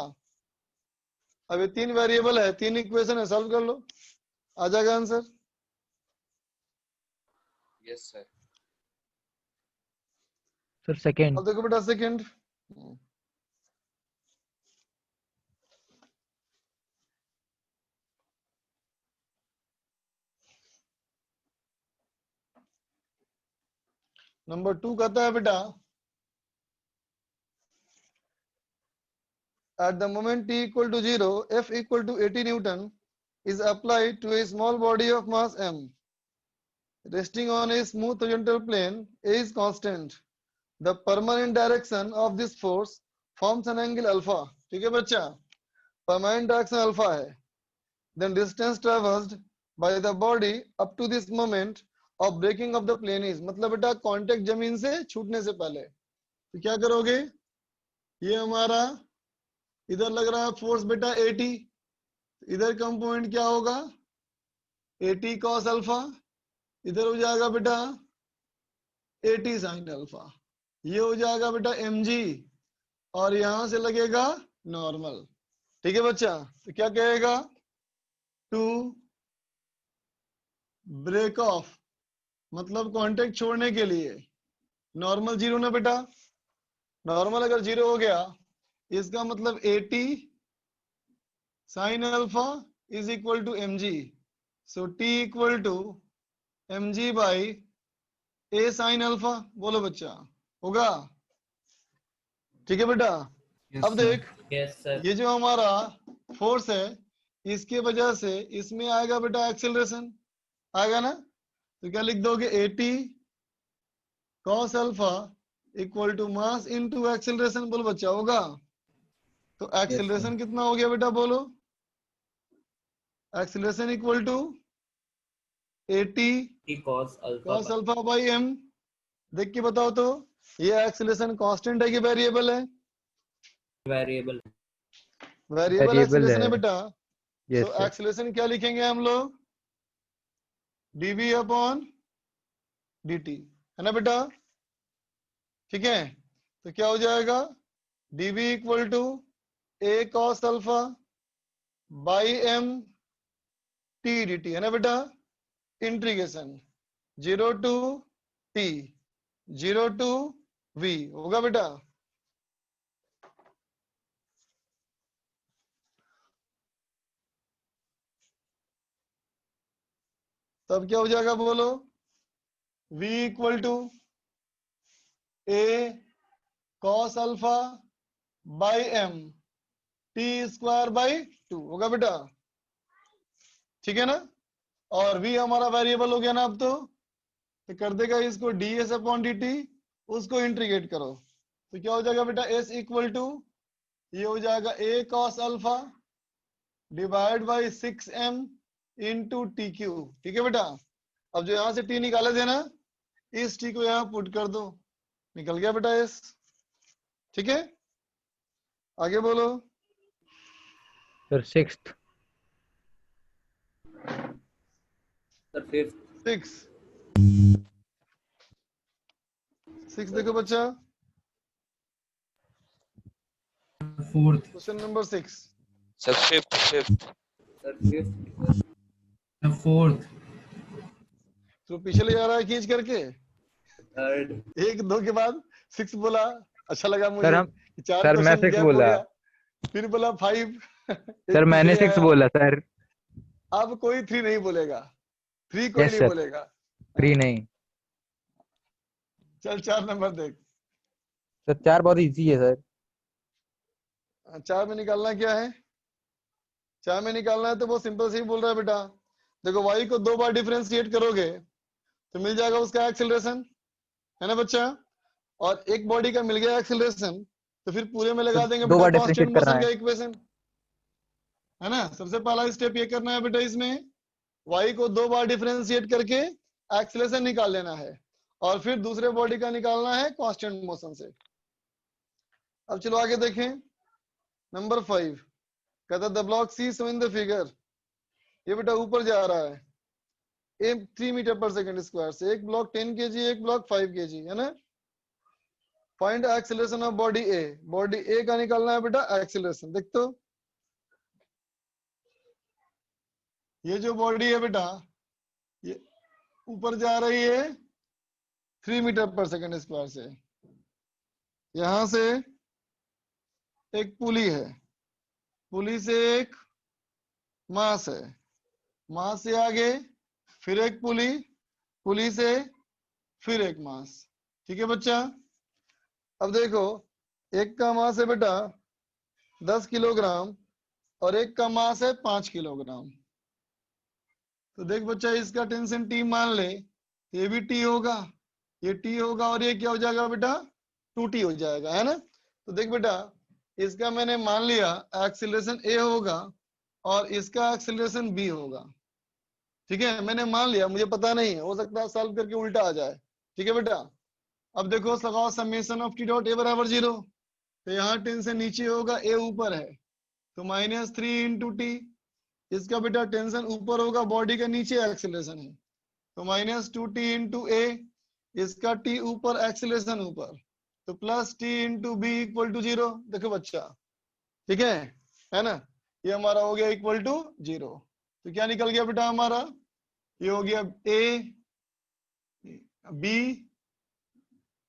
[SPEAKER 1] अब ये 3 वेरिएबल है, 3 इक्वेशन है, सॉल्व कर लो, आ जाएगा answer.
[SPEAKER 9] Yes sir.
[SPEAKER 8] Sir second.
[SPEAKER 1] अब देखो बेटा सेकंड, नंबर 2 कहता है बेटा, at the moment t equal to 0, F equal to 80 Newton, is applied to a small body of mass m resting on a smooth horizontal plane, A is constant. The permanent direction of this force forms an angle alpha. ठीक है बच्चा? Permanent direction alpha है. Then distance traversed by the body up to this moment of breaking of the plane is, मतलब बेटा contact जमीन से छूटने से पहले. तो क्या करोगे? ये हमारा इधर लग रहा है फोर्स बेटा 80. इधर कंपोनेंट क्या होगा? 80 cos अल्फा. इधर हो जाएगा बेटा 80 sin अल्फा. ये हो जाएगा बेटा mg और यहां से लगेगा नॉर्मल. ठीक है बच्चा? तो क्या कहेगा? टू ब्रेक ऑफ मतलब कांटेक्ट छोड़ने के लिए नॉर्मल 0 ना बेटा. नॉर्मल अगर 0 हो गया इसका मतलब 80 sin alpha is equal to mg. So t equal to mg by a sin alpha. बोलो बच्चा, होगा? ठीक है बेटा?
[SPEAKER 2] Yes,
[SPEAKER 1] अब
[SPEAKER 2] sir.
[SPEAKER 1] देख,
[SPEAKER 3] Yes, sir.
[SPEAKER 1] ये जो हमारा फोर्स है इसके वजह से इसमें आएगा बेटा एक्सेलरेशन. आएगा ना? तो क्या लिख दोगे? 80 cos alpha equal to mass into acceleration. बोलो बच्चा, होगा? तो एक्सेलरेशन कितना हो गया बेटा? बोलो. Acceleration equal to 80
[SPEAKER 3] cos alpha
[SPEAKER 1] cos alpha by m. देख के बताओ तो ये एक्सेलरेशन कांस्टेंट है कि वेरिएबल है?
[SPEAKER 3] variable.
[SPEAKER 1] वेरिएबल एक्सेलरेशन है बेटा.
[SPEAKER 8] Yes,
[SPEAKER 1] तो
[SPEAKER 8] sir.
[SPEAKER 1] एक्सेलरेशन क्या लिखेंगे हम लोग? dv अपॉन dt है ना बेटा? ठीक है? तो क्या हो जाएगा? dv equal to a cos alpha by m t dt है ना बेटा? Integration 0 to t 0 to v. होगा बेटा? तब क्या हो जाएगा? बोलो. v equal to a cos alpha by m t square by 2. होगा बेटा? ठीक है ना? और v हमारा वेरिएबल हो गया ना. अब तो कर देगा इसको ds अपॉन dt. उसको इंटीग्रेट करो तो क्या हो जाएगा बेटा? s इक्वल टू ये हो जाएगा a cos alpha divide by 6m into T Q. ठीक है बेटा? अब जो यहां से t निकाले थे ना, इस t को यहाँ पुट कर दो. निकल गया बेटा s. ठीक है? आगे बोलो.
[SPEAKER 8] Sir, sixth.
[SPEAKER 6] Sir fifth.
[SPEAKER 1] 6 देखो बच्चा.
[SPEAKER 2] Fourth.
[SPEAKER 1] Question number 6.
[SPEAKER 9] Sir fifth.
[SPEAKER 6] Sir fifth.
[SPEAKER 2] The fourth.
[SPEAKER 1] तो पिछले आ रहा है खींच करके.
[SPEAKER 6] थर्ड.
[SPEAKER 1] 1 2 के बाद 6 बोला. अच्छा लगा मुझे.
[SPEAKER 8] सर हम
[SPEAKER 1] 4
[SPEAKER 8] सर मैं 6 बोला.
[SPEAKER 1] फिर बोला 5.
[SPEAKER 8] सर मैंने 6 बोला सर.
[SPEAKER 1] अब कोई 3 नहीं बोलेगा. 3 कोई
[SPEAKER 8] Yes,
[SPEAKER 1] नहीं
[SPEAKER 8] sir.
[SPEAKER 1] बोलेगा.
[SPEAKER 8] 3 नहीं.
[SPEAKER 1] चल 4 नंबर देख.
[SPEAKER 8] सर 4 बहुत इजी है सर.
[SPEAKER 1] 4 में निकालना क्या है? 4 में निकालना है तो वो सिंपल से ही बोल रहा है बेटा. देखो y को 2 बार डिफरेंशिएट करोगे तो मिल जाएगा उसका एक्सेलरेशन. है ना बच्चा? और एक बॉडी का मिल गया एक्सेलरेशन तो फिर पूरे में लगा देंगे
[SPEAKER 8] 2 बार
[SPEAKER 1] बेटा कांस्टेंट
[SPEAKER 8] डिफरेंशिएट करना
[SPEAKER 1] मोशन का
[SPEAKER 8] है.
[SPEAKER 1] इक्वेशन. है ना? सबसे पहला स्टेप ये करना है बेटा. इसमें y को 2 बार डिफरेंशिएट करके एक्सेलरेशन निकाल लेना है और फिर दूसरे बॉडी का निकालना है कांस्टेंट मोशन से. अब चलो आगे देखें. नंबर 5 कहता the block C show in the figure. ये बेटा ऊपर जा रहा है 3 मीटर पर सेकंड स्क्वायर से. एक ब्लॉक 10 kg, एक ब्लॉक 5 kg. है ना? Find acceleration of body A. Body A का निकालना है बेटा एक्सेलरेशन. देख तो ये जो बॉडी है बेटा ये ऊपर जा रही है 3 मीटर पर सेकंड स्क्वायर से. यहां से एक पुली है. पुली से एक मास है. मास से आगे फिर एक पुली. पुली से फिर एक मास. ठीक है बच्चा? अब देखो एक का मास है बेटा 10 किलोग्राम और एक का मास है 5 किलोग्राम. तो देख बच्चा, इसका टेंशन टी मान ले, ये भी टी होगा, ये टी होगा, और ये क्या हो जाएगा बेटा, 2t हो जाएगा, है ना। तो देख बेटा, इसका मैंने मान लिया एक्सीलरेशन a होगा और इसका एक्सीलरेशन b होगा। ठीक है, मैंने मान लिया, मुझे पता नहीं है, हो सकता है सॉल्व करके उल्टा आ जाए। ठीक है बेटा, अब देखो लगाओ summation of T dot A बराबर 0। तो यहाँ टेंशन नीचे होगा, a ऊपर है, तो -3 इंटू टी। इसका बेटा टेंशन ऊपर होगा, बॉडी के नीचे एक्सीलरेशन है, तो -2t इंटू ए। इसका t ऊपर, एक्सीलरेशन ऊपर, तो +t into B equal to 0। देखो बच्चा, ठीक है ना, ये हमारा हो गया इक्वल टू 0। तो क्या निकल गया बेटा हमारा, ये हो गया a b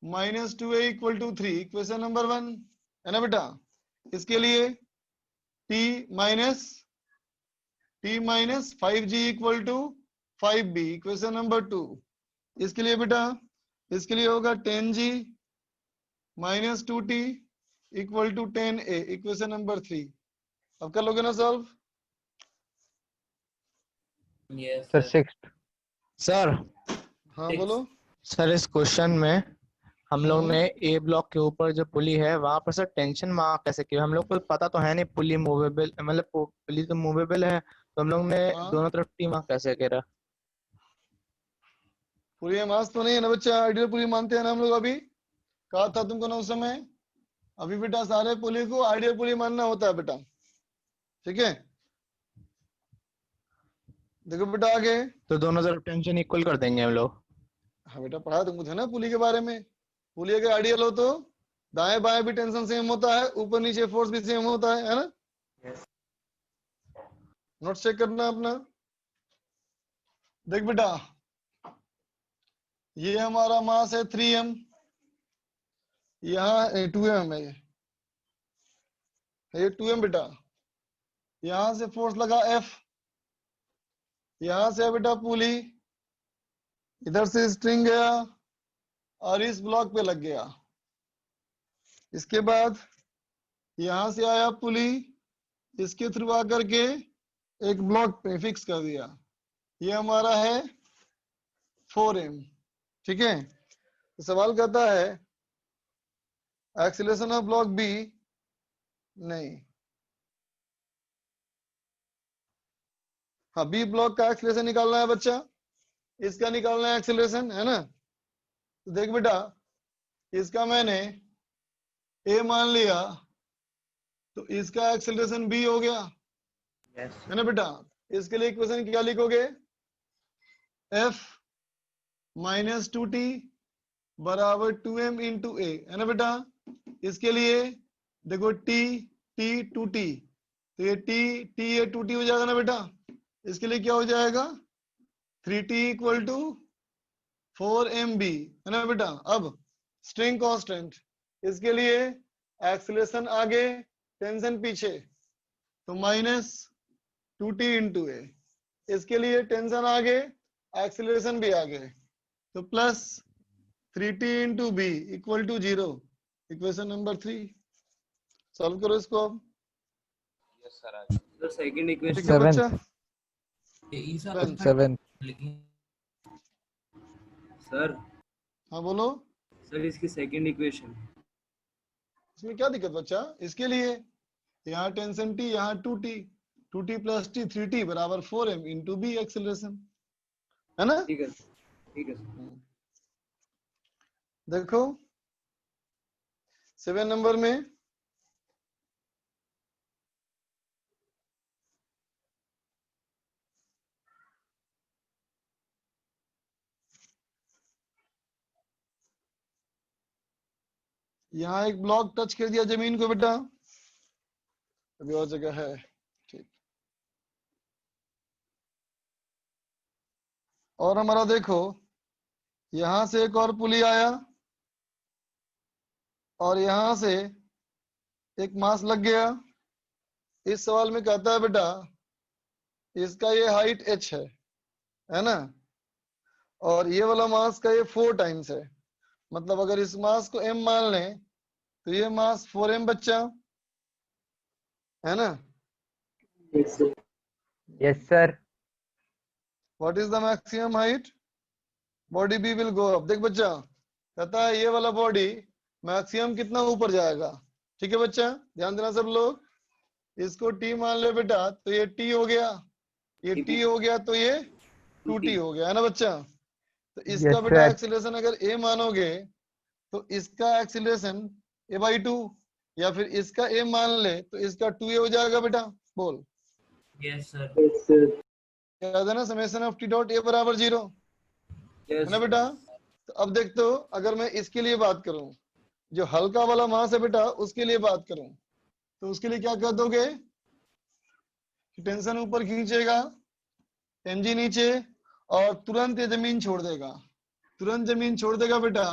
[SPEAKER 1] -2a equal to 3, equation number 1, है ना बेटा। इसके लिए t minus 5g equal to 5b, equation number 2। इसके लिए बेटा, इसके लिए होगा 10g minus 2t equal to 10a, equation number 3। अब कर लोगे ना solve.
[SPEAKER 3] Yes,
[SPEAKER 8] sir
[SPEAKER 3] sir.
[SPEAKER 8] 6th।
[SPEAKER 9] Sir
[SPEAKER 1] हाँ
[SPEAKER 3] Six.
[SPEAKER 1] बोलो।
[SPEAKER 9] सर इस क्वेश्चन में हम लोग ने ए ब्लॉक के ऊपर जो पुली है वहां पर सर टेंशन मार्क कैसे किया, हम लोग को पता तो है नहीं, पुली मूवेबल, मतलब पुली तो मूवेबल है, तो हम लोग ने
[SPEAKER 1] हाँ।
[SPEAKER 9] दोनों तरफ टी मार्क कैसे करा।
[SPEAKER 1] पूरी मास तो नहीं है ना बच्चा, आइडियल पूरी मानते हैं ना हम लोग, अभी कहा था तुमको ना उस समय। अभी बेटा सारे पुली को आइडियल पुली मानना होता है बेटा, ठीक है। देखो बेटा आगे,
[SPEAKER 9] तो दोनों तरफ टेंशन इक्वल कर देंगे हम लोग।
[SPEAKER 1] हाँ बेटा पढ़ा तुमको था ना पुली के बारे में। पुली अगर आइडियल हो तो दाएं बाएं भी टेंशन सेम होता है, ऊपर नीचे फोर्स भी सेम होता है ना। नोट चेक करना अपना। देख बेटा, ये हमारा मास है 3m, यहाँ 2m है, ये 2m बेटा। यहां से फोर्स लगा F, यहां से बेटा पुली, इधर से स्ट्रिंग गया और इस ब्लॉक पे लग गया। इसके बाद यहां से आया पुली, इसके थ्रू आकर के एक ब्लॉक पे फिक्स कर दिया। ये हमारा है 4m, ठीक है। तो सवाल कहता है एक्सीलरेशन ऑफ ब्लॉक बी, नहीं, हाँ बी ब्लॉक का एक्सीलरेशन निकालना है बच्चा, इसका निकालना है एक्सीलरेशन, है ना। तो देख बेटा, इसका मैंने ए मान लिया, तो इसका एक्सीलरेशन बी हो गया, है ना बेटा। इसके लिए इक्वेशन क्या लिखोगे, F -2t बराबर 2m इंटू ए, है ना बेटा। इसके लिए देखो t 2t, तो ये t ये 2t हो जाएगा ना बेटा। इसके लिए क्या हो जाएगा, 3t इक्वल टू 4mb, है ना बेटा। अब स्ट्रिंग कांस्टेंट, इसके लिए एक्सीलरेशन आगे, टेंशन पीछे, तो -2t इंटू ए। इसके लिए टेंशन आगे, एक्सीलरेशन भी आगे, तो +3t into B equal to 0, equation number 3। Solve करो इसको अब।
[SPEAKER 6] सर सेकंड
[SPEAKER 1] ठीक
[SPEAKER 6] इक्वेशन।
[SPEAKER 1] है बच्चा।
[SPEAKER 8] 7th।
[SPEAKER 6] सर
[SPEAKER 1] हाँ बोलो,
[SPEAKER 6] सर इसकी सेकंड इक्वेशन।
[SPEAKER 1] इसमें क्या दिक्कत बच्चा। इसके लिए यहाँ टेंशन t, यहाँ 2t, 2t + t 3t बराबर 4m इंटू बी एक्सीलरेशन, है ना।
[SPEAKER 6] ठीक है सर।
[SPEAKER 1] देखो 7 नंबर में यहाँ एक ब्लॉक टच कर दिया जमीन को बेटा, अभी और जगह है, ठीक। और हमारा देखो, यहां से एक और पुली आया और यहां से एक मास लग गया। इस सवाल में कहता है बेटा, इसका ये हाइट h है ना, और ये वाला मास का ये 4 टाइम्स है। मतलब अगर इस मास को m मान लें तो ये मास 4m बच्चा, है ना।
[SPEAKER 8] Yes sir.
[SPEAKER 1] What is the maximum height, body B will go up. देख बच्चा, कहता है ये वाला बॉडी मैक्सिमम कितना ऊपर जाएगा। ठीक है बच्चा, ध्यान देना सब लोग। इसको टी मान ले बेटा, तो ये टी हो गया, ये टी हो गया, तो ये 2t हो गया, है ना बच्चा। तो इसका
[SPEAKER 8] Yes,
[SPEAKER 1] बेटा
[SPEAKER 8] sir.
[SPEAKER 1] एक्सीलरेशन अगर a मानोगे तो इसका एक्सीलरेशन a/2, या फिर इसका a मान ले तो इसका 2a हो जाएगा बेटा। बोल,
[SPEAKER 3] Yes, sir.
[SPEAKER 1] याद है ना, summation of T dot a बराबर 0, है ना बेटा। तो अब देख, तो अगर मैं इसके लिए बात करूं, जो हल्का वाला मास है बेटा उसके लिए बात करूं, तो उसके लिए क्या कर दोगे, टेंशन ऊपर खींचेगा, mg नीचे, और तुरंत ये जमीन छोड़ देगा। तुरंत जमीन छोड़ देगा बेटा,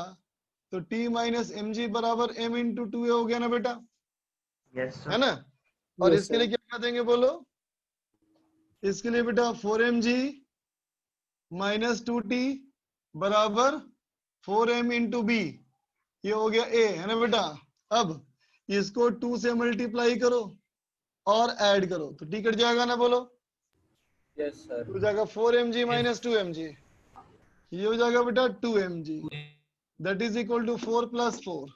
[SPEAKER 1] तो t माइनस एम जी बराबर m इंटू 2a हो गया ना बेटा, है ना। और इसके लिए क्या कर देंगे बोलो, इसके लिए बेटा 4mg माइनस 2t बराबर 4m इंटू बी, ये हो गया a, है ना बेटा। अब इसको 2 से मल्टीप्लाई करो और ऐड करो तो t कट जाएगा ना, बोलो।
[SPEAKER 6] Yes sir.
[SPEAKER 1] हो जाएगा 4mg माइनस 2mg, ये हो जाएगा बेटा 2mg, that is equal to 4 plus 4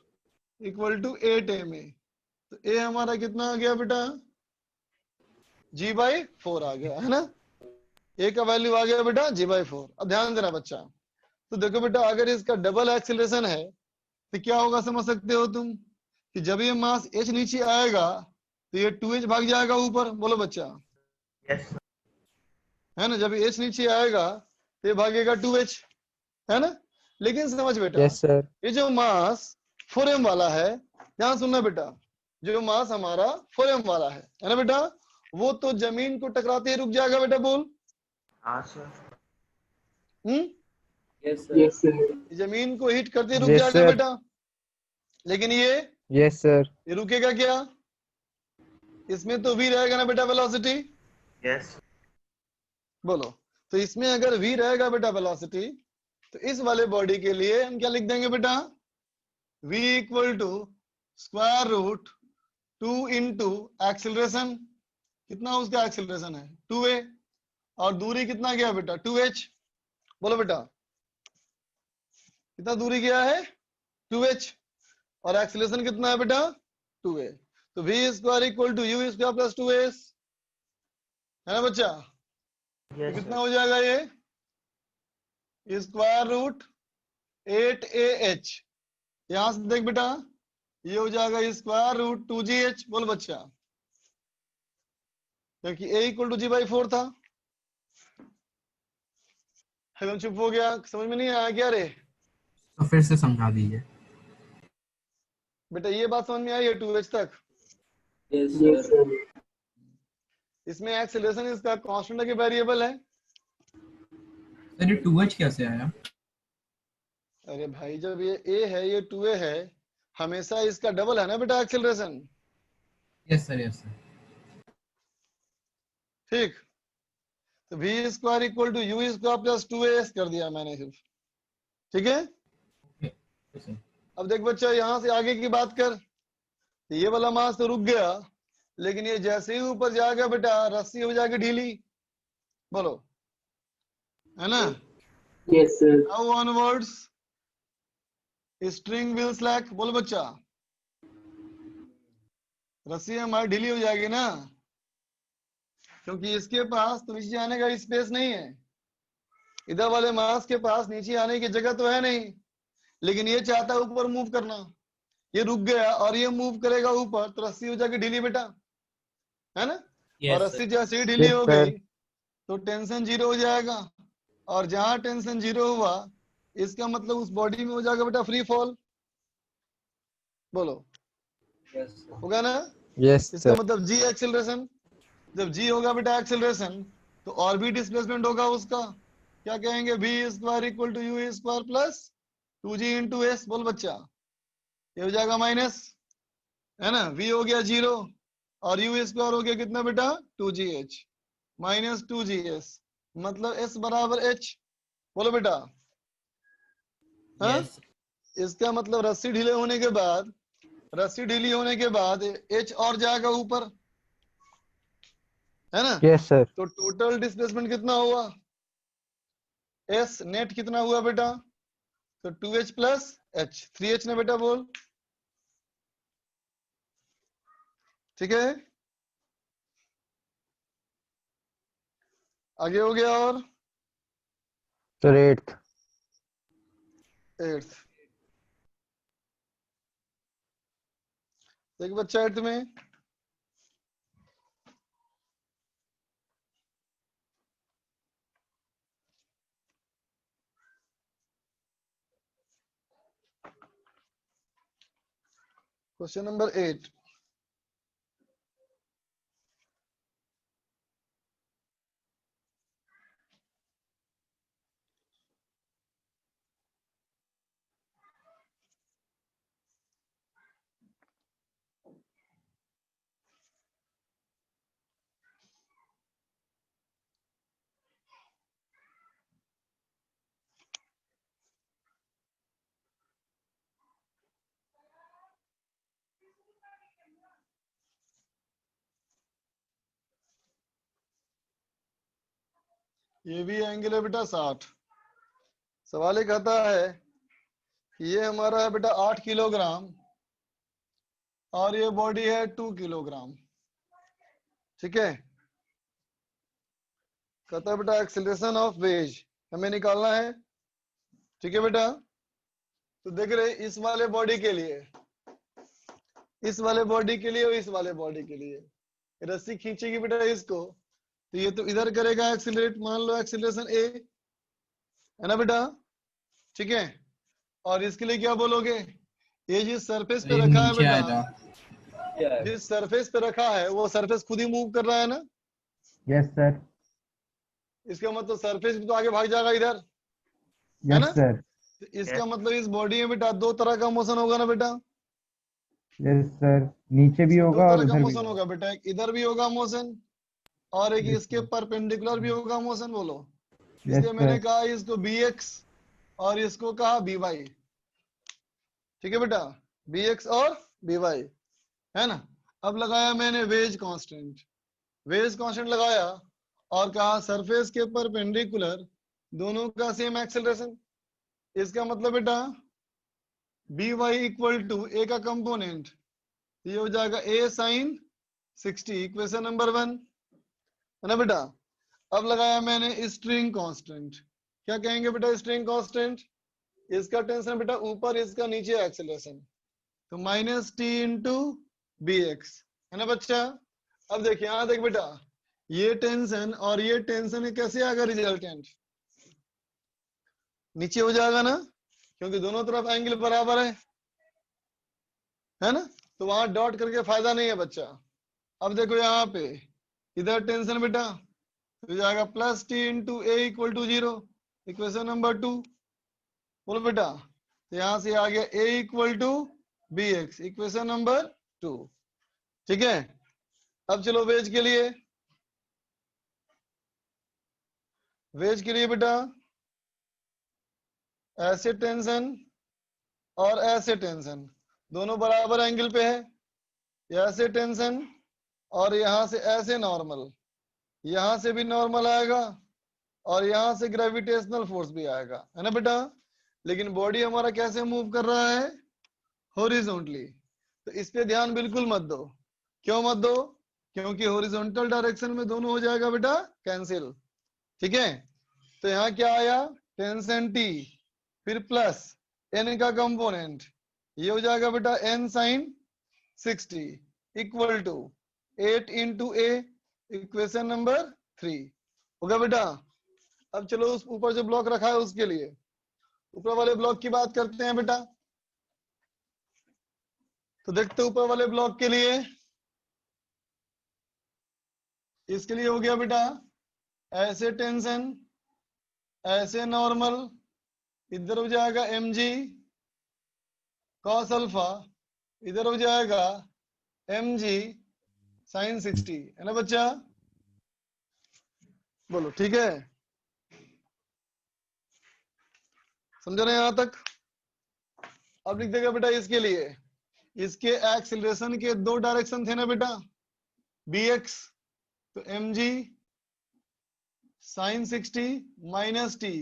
[SPEAKER 1] equal to 8ma। तो a हमारा कितना आ गया बेटा, g/4 आ गया, है ना। a का वैल्यू आ गया बेटा g/4। अब ध्यान देना बच्चा, तो देखो बेटा, अगर इसका डबल एक्सीलरेशन है तो क्या होगा, समझ सकते हो तुम, कि जब ये मास h नीचे आएगा तो ये 2h भाग जाएगा ऊपर। बोलो बच्चा, है ना। जब h नीचे आएगा तो ये भागेगा 2h, है ना। लेकिन समझ बेटा,
[SPEAKER 8] Yes, sir.
[SPEAKER 1] ये जो मास 4m वाला है, ध्यान सुनना बेटा, जो मास हमारा 4m वाला है ना बेटा, वो तो जमीन को टकराते ही रुक जाएगा बेटा। बोल,
[SPEAKER 6] यस सर।
[SPEAKER 1] जमीन को हिट करते ही रुक
[SPEAKER 8] Yes,
[SPEAKER 1] जाएगा
[SPEAKER 8] sir.
[SPEAKER 1] बेटा। लेकिन ये
[SPEAKER 8] Yes, sir.
[SPEAKER 1] रुकेगा क्या, इसमें तो v रहेगा ना बेटा वेलोसिटी। बोलो, तो इसमें अगर v रहेगा बेटा वेलोसिटी, तो इस वाले बॉडी के लिए हम क्या लिख देंगे बेटा, v equal to square root 2 into acceleration, कितना उसका एक्सिलरेशन है 2a, और दूरी कितना गया बेटा 2h। बोलो बेटा, कितना दूरी गया है 2h, और एक्सिलरेशन कितना है बेटा 2a। तो v square equal to u square plus 2s, है ना बच्चा। तो कितना हो जाएगा ये स्क्वायर रूट 8ah, यहां से देख बेटा, ये हो जाएगा स्क्वायर रूट 2gh। बोल बच्चा, क्योंकि a इक्वल टू g/4 था। एकदम चुप हो गया, समझ में नहीं आया क्या रे
[SPEAKER 2] तो फिर से समझा दीजिए।
[SPEAKER 1] बेटा, ये बात समझ में आई है 2h तक।
[SPEAKER 6] Yes sir.
[SPEAKER 1] इसमें एक्सेलरेशन इसका कांस्टेंट है कि वेरिएबल है।
[SPEAKER 2] सर ये 2h कैसे आया?
[SPEAKER 1] अरे भाई, जब ये a है, ये 2a है, हमेशा इसका डबल है ना बेटा acceleration.
[SPEAKER 2] Yes sir, yes sir.
[SPEAKER 1] ठीक, तो v square equal to u square plus 2as कर दिया मैंने सिर्फ। ठीक है,
[SPEAKER 2] यस सर।
[SPEAKER 1] अब देख बच्चा, यहां से आगे की बात कर, ये वाला मास तो रुक गया, लेकिन ये जैसे ही ऊपर जाएगा बेटा, रस्सी हो जाएगी ढीली। बोलो, है ना।
[SPEAKER 6] Yes sir.
[SPEAKER 1] Now onwards string will slack. बोलो बच्चा, रस्सी हमारी ढीली हो जाएगी ना, क्योंकि इसके पास तो नीचे आने का स्पेस नहीं है। इधर वाले मास के पास नीचे आने की जगह तो है नहीं, लेकिन ये चाहता है ऊपर मूव करना। ये रुक गया और ये मूव करेगा ऊपर, तो रस्सी हो जाएगी ढीली बेटा, है ना।
[SPEAKER 3] Yes,
[SPEAKER 1] और
[SPEAKER 3] sir.
[SPEAKER 1] रस्सी जैसे ही ढीली
[SPEAKER 8] Yes,
[SPEAKER 1] हो
[SPEAKER 8] sir.
[SPEAKER 1] गई तो टेंशन 0 हो जाएगा, और जहां टेंशन 0 हुआ, इसका मतलब उस बॉडी में हो जाएगा बेटा फ्री फॉल। बोलो, होगा ना।
[SPEAKER 8] Yes,
[SPEAKER 1] इसका
[SPEAKER 8] sir.
[SPEAKER 1] मतलब g एक्सेलरेशन, जब g होगा बेटा एक्सेलरेशन, तो और भी डिस्प्लेसमेंट होगा उसका। क्या कहेंगे, v square equal to u square plus 2g into S. बोल बच्चा, ये हो जाएगा माइनस, है ना। v हो गया 0 और u स्क्वायर हो गया कितना बेटा 2gh माइनस 2gs, मतलब s बराबर h। बोलो बेटा, हाँ।
[SPEAKER 3] Yes.
[SPEAKER 1] इसका मतलब रस्सी ढीले होने के बाद, रस्सी ढीली होने के बाद h और जाएगा ऊपर, है ना।
[SPEAKER 8] Yes, sir.
[SPEAKER 1] तो टोटल डिस्प्लेसमेंट कितना हुआ, एस नेट कितना हुआ बेटा? तो 2h प्लस h, 3h ना बेटा बोल, ठीक है। आगे हो गया और
[SPEAKER 8] सर 8th।
[SPEAKER 1] एक बच्चा 8th में, क्वेश्चन नंबर 8। ये भी एंगल है बेटा 60। सवाल ये कहता है कि ये हमारा है बेटा 8 किलोग्राम और ये बॉडी है 2 किलोग्राम, ठीक है। कहता है बेटा एक्सीलरेशन ऑफ वेज हमें निकालना है, ठीक है बेटा। तो देख रहे इस वाले बॉडी के लिए, इस वाले बॉडी के लिए और इस वाले बॉडी के लिए रस्सी खींचेगी बेटा इसको, तो ये तो इधर करेगा एक्सीलरेट, मान लो एक्सीलरेशन ए है ना बेटा, ठीक है। और इसके लिए क्या बोलोगे? ये जिस सरफेस पे रखा है
[SPEAKER 2] नीचे आया
[SPEAKER 1] बेटा,
[SPEAKER 2] था।
[SPEAKER 1] जिस सरफेस पे रखा है वो सरफेस खुद ही मूव कर रहा है ना।
[SPEAKER 8] Yes sir.
[SPEAKER 1] इसका मतलब सरफेस भी तो आगे भाग जाएगा इधर, है
[SPEAKER 8] यस
[SPEAKER 1] ना।
[SPEAKER 8] सर।
[SPEAKER 1] तो इसका मतलब इस बॉडी में बेटा दो तरह का मोशन होगा ना बेटा।
[SPEAKER 8] यस सर, नीचे भी
[SPEAKER 1] दो
[SPEAKER 8] होगा और
[SPEAKER 1] तरह का
[SPEAKER 8] उधर भी
[SPEAKER 1] मोशन होगा बेटा, एक इधर भी होगा मोशन और एक इसके परपेंडिकुलर भी होगा मोशन, बोलो। इसलिए मैंने कहा इसको bx और इसको कहा by, ठीक है बेटा, bx और by, है ना। अब लगाया मैंने वेज कांस्टेंट, वेज कांस्टेंट लगाया और कहा सरफेस के परपेंडिकुलर दोनों का सेम एक्सेलरेशन। इसका मतलब बेटा by इक्वल टू a का कंपोनेंट, ये हो जाएगा a sin 60, इक्वेशन नंबर 1, है ना बेटा। अब लगाया मैंने स्ट्रिंग कांस्टेंट, क्या कहेंगे बेटा स्ट्रिंग कांस्टेंट? इसका टेंशन बेटा ऊपर, इसका नीचे एक्सेलरेशन, तो minus T into B X, है ना बच्चा। अब देखिए यहाँ देख बेटा, ये टेंशन और ये टेंशन कैसे आएगा रिजल्टेंट? नीचे हो जाएगा ना, क्योंकि दोनों तरफ एंगल बराबर है ना। तो वहां डॉट करके फायदा नहीं है बच्चा। अब देखो यहाँ पे इधर टेंशन बेटा हो जाएगा plus T into A equal to 0, equation number 2, बोलो बेटा। तो यहां से आ गया a equal to B X, equation number 2, ठीक है। अब चलो वेज के लिए, वेज के लिए बेटा ऐसे टेंशन और ऐसे टेंशन दोनों बराबर एंगल पे है, ऐसे टेंशन और यहां से ऐसे नॉर्मल, यहां से भी नॉर्मल आएगा और यहां से ग्रेविटेशनल फोर्स भी आएगा, है ना बेटा। लेकिन बॉडी हमारा कैसे मूव कर रहा है? हॉरिजॉन्टली। तो इस पे ध्यान बिल्कुल मत दो। क्यों मत दो? क्योंकि हॉरिजॉन्टल डायरेक्शन में दोनों हो जाएगा बेटा कैंसिल, ठीक है। तो यहाँ क्या आया? टेंशन टी फिर प्लस एन का कंपोनेंट, ये हो जाएगा बेटा N sine 60 equal to 8 into A, equation number 3 होगा बेटा। अब चलो उस ऊपर जो ब्लॉक रखा है उसके लिए, ऊपर वाले ब्लॉक की बात करते हैं बेटा। तो देखते ऊपर वाले ब्लॉक के लिए, इसके लिए हो गया बेटा ऐसे टेंशन, ऐसे नॉर्मल, इधर हो जाएगा mg cos अल्फा, इधर हो जाएगा mg sin 60, है ना बच्चा, बोलो ठीक है। समझ रहे हैं यहां तक? अब लिख देगा बेटा इसके लिए, इसके एक्सीलरेशन के दो डायरेक्शन थे ना बेटा, bx, तो mg sin 60 माइनस टी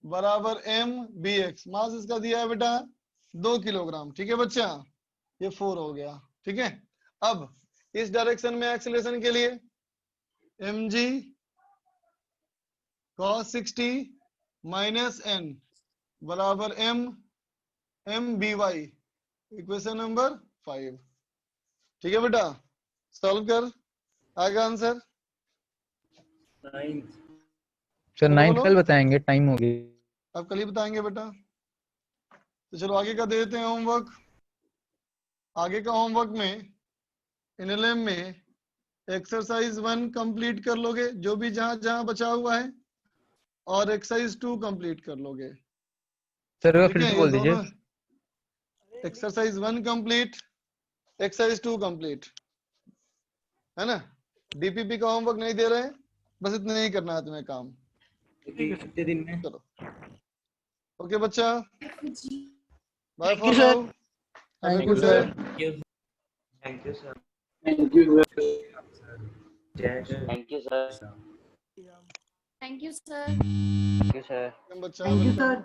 [SPEAKER 1] बराबर m bx। मास इसका दिया है बेटा 2 किलोग्राम। ठीक है बच्चा, ये 4 हो गया। ठीक है, अब इस डायरेक्शन में एक्सीलरेशन के लिए mg cos 60 माइनस n बराबर m by इक्वेशन नंबर 5। ठीक है बेटा, सॉल्व कर, आएगा आंसर।
[SPEAKER 8] सर 9
[SPEAKER 1] बोलो।
[SPEAKER 8] कल बताएंगे, टाइम हो गया।
[SPEAKER 1] अब कल ही बताएंगे बेटा। तो चलो आगे का दे देते हैं होमवर्क। आगे का होमवर्क में एनएलएम में एक्सरसाइज 1 कंप्लीट कर लोगे, जो भी जहां जहां बचा हुआ है, और एक्सरसाइज 2 कंप्लीट कर लोगे।
[SPEAKER 8] सर वो
[SPEAKER 1] ठीक
[SPEAKER 8] फिर
[SPEAKER 1] है,
[SPEAKER 8] से
[SPEAKER 1] ये
[SPEAKER 8] बोल दीजिए।
[SPEAKER 1] दोनों एक्सरसाइज 1 कंप्लीट, एक्सरसाइज 2 कंप्लीट, है ना। डीपीपी का होमवर्क नहीं दे रहे हैं, बस इतना ही करना है तुम्हें काम।
[SPEAKER 6] कितने दिन में?
[SPEAKER 1] चलो ओके बच्चा, bye
[SPEAKER 4] Thank you,
[SPEAKER 1] for
[SPEAKER 4] sir.
[SPEAKER 1] Now, have a good day.
[SPEAKER 3] Thank you, sir.
[SPEAKER 7] Thank you.
[SPEAKER 10] Thank you sir.
[SPEAKER 11] Thank you, sir.
[SPEAKER 10] Thank you sir.
[SPEAKER 1] बच्चा
[SPEAKER 5] थैंक यू सर।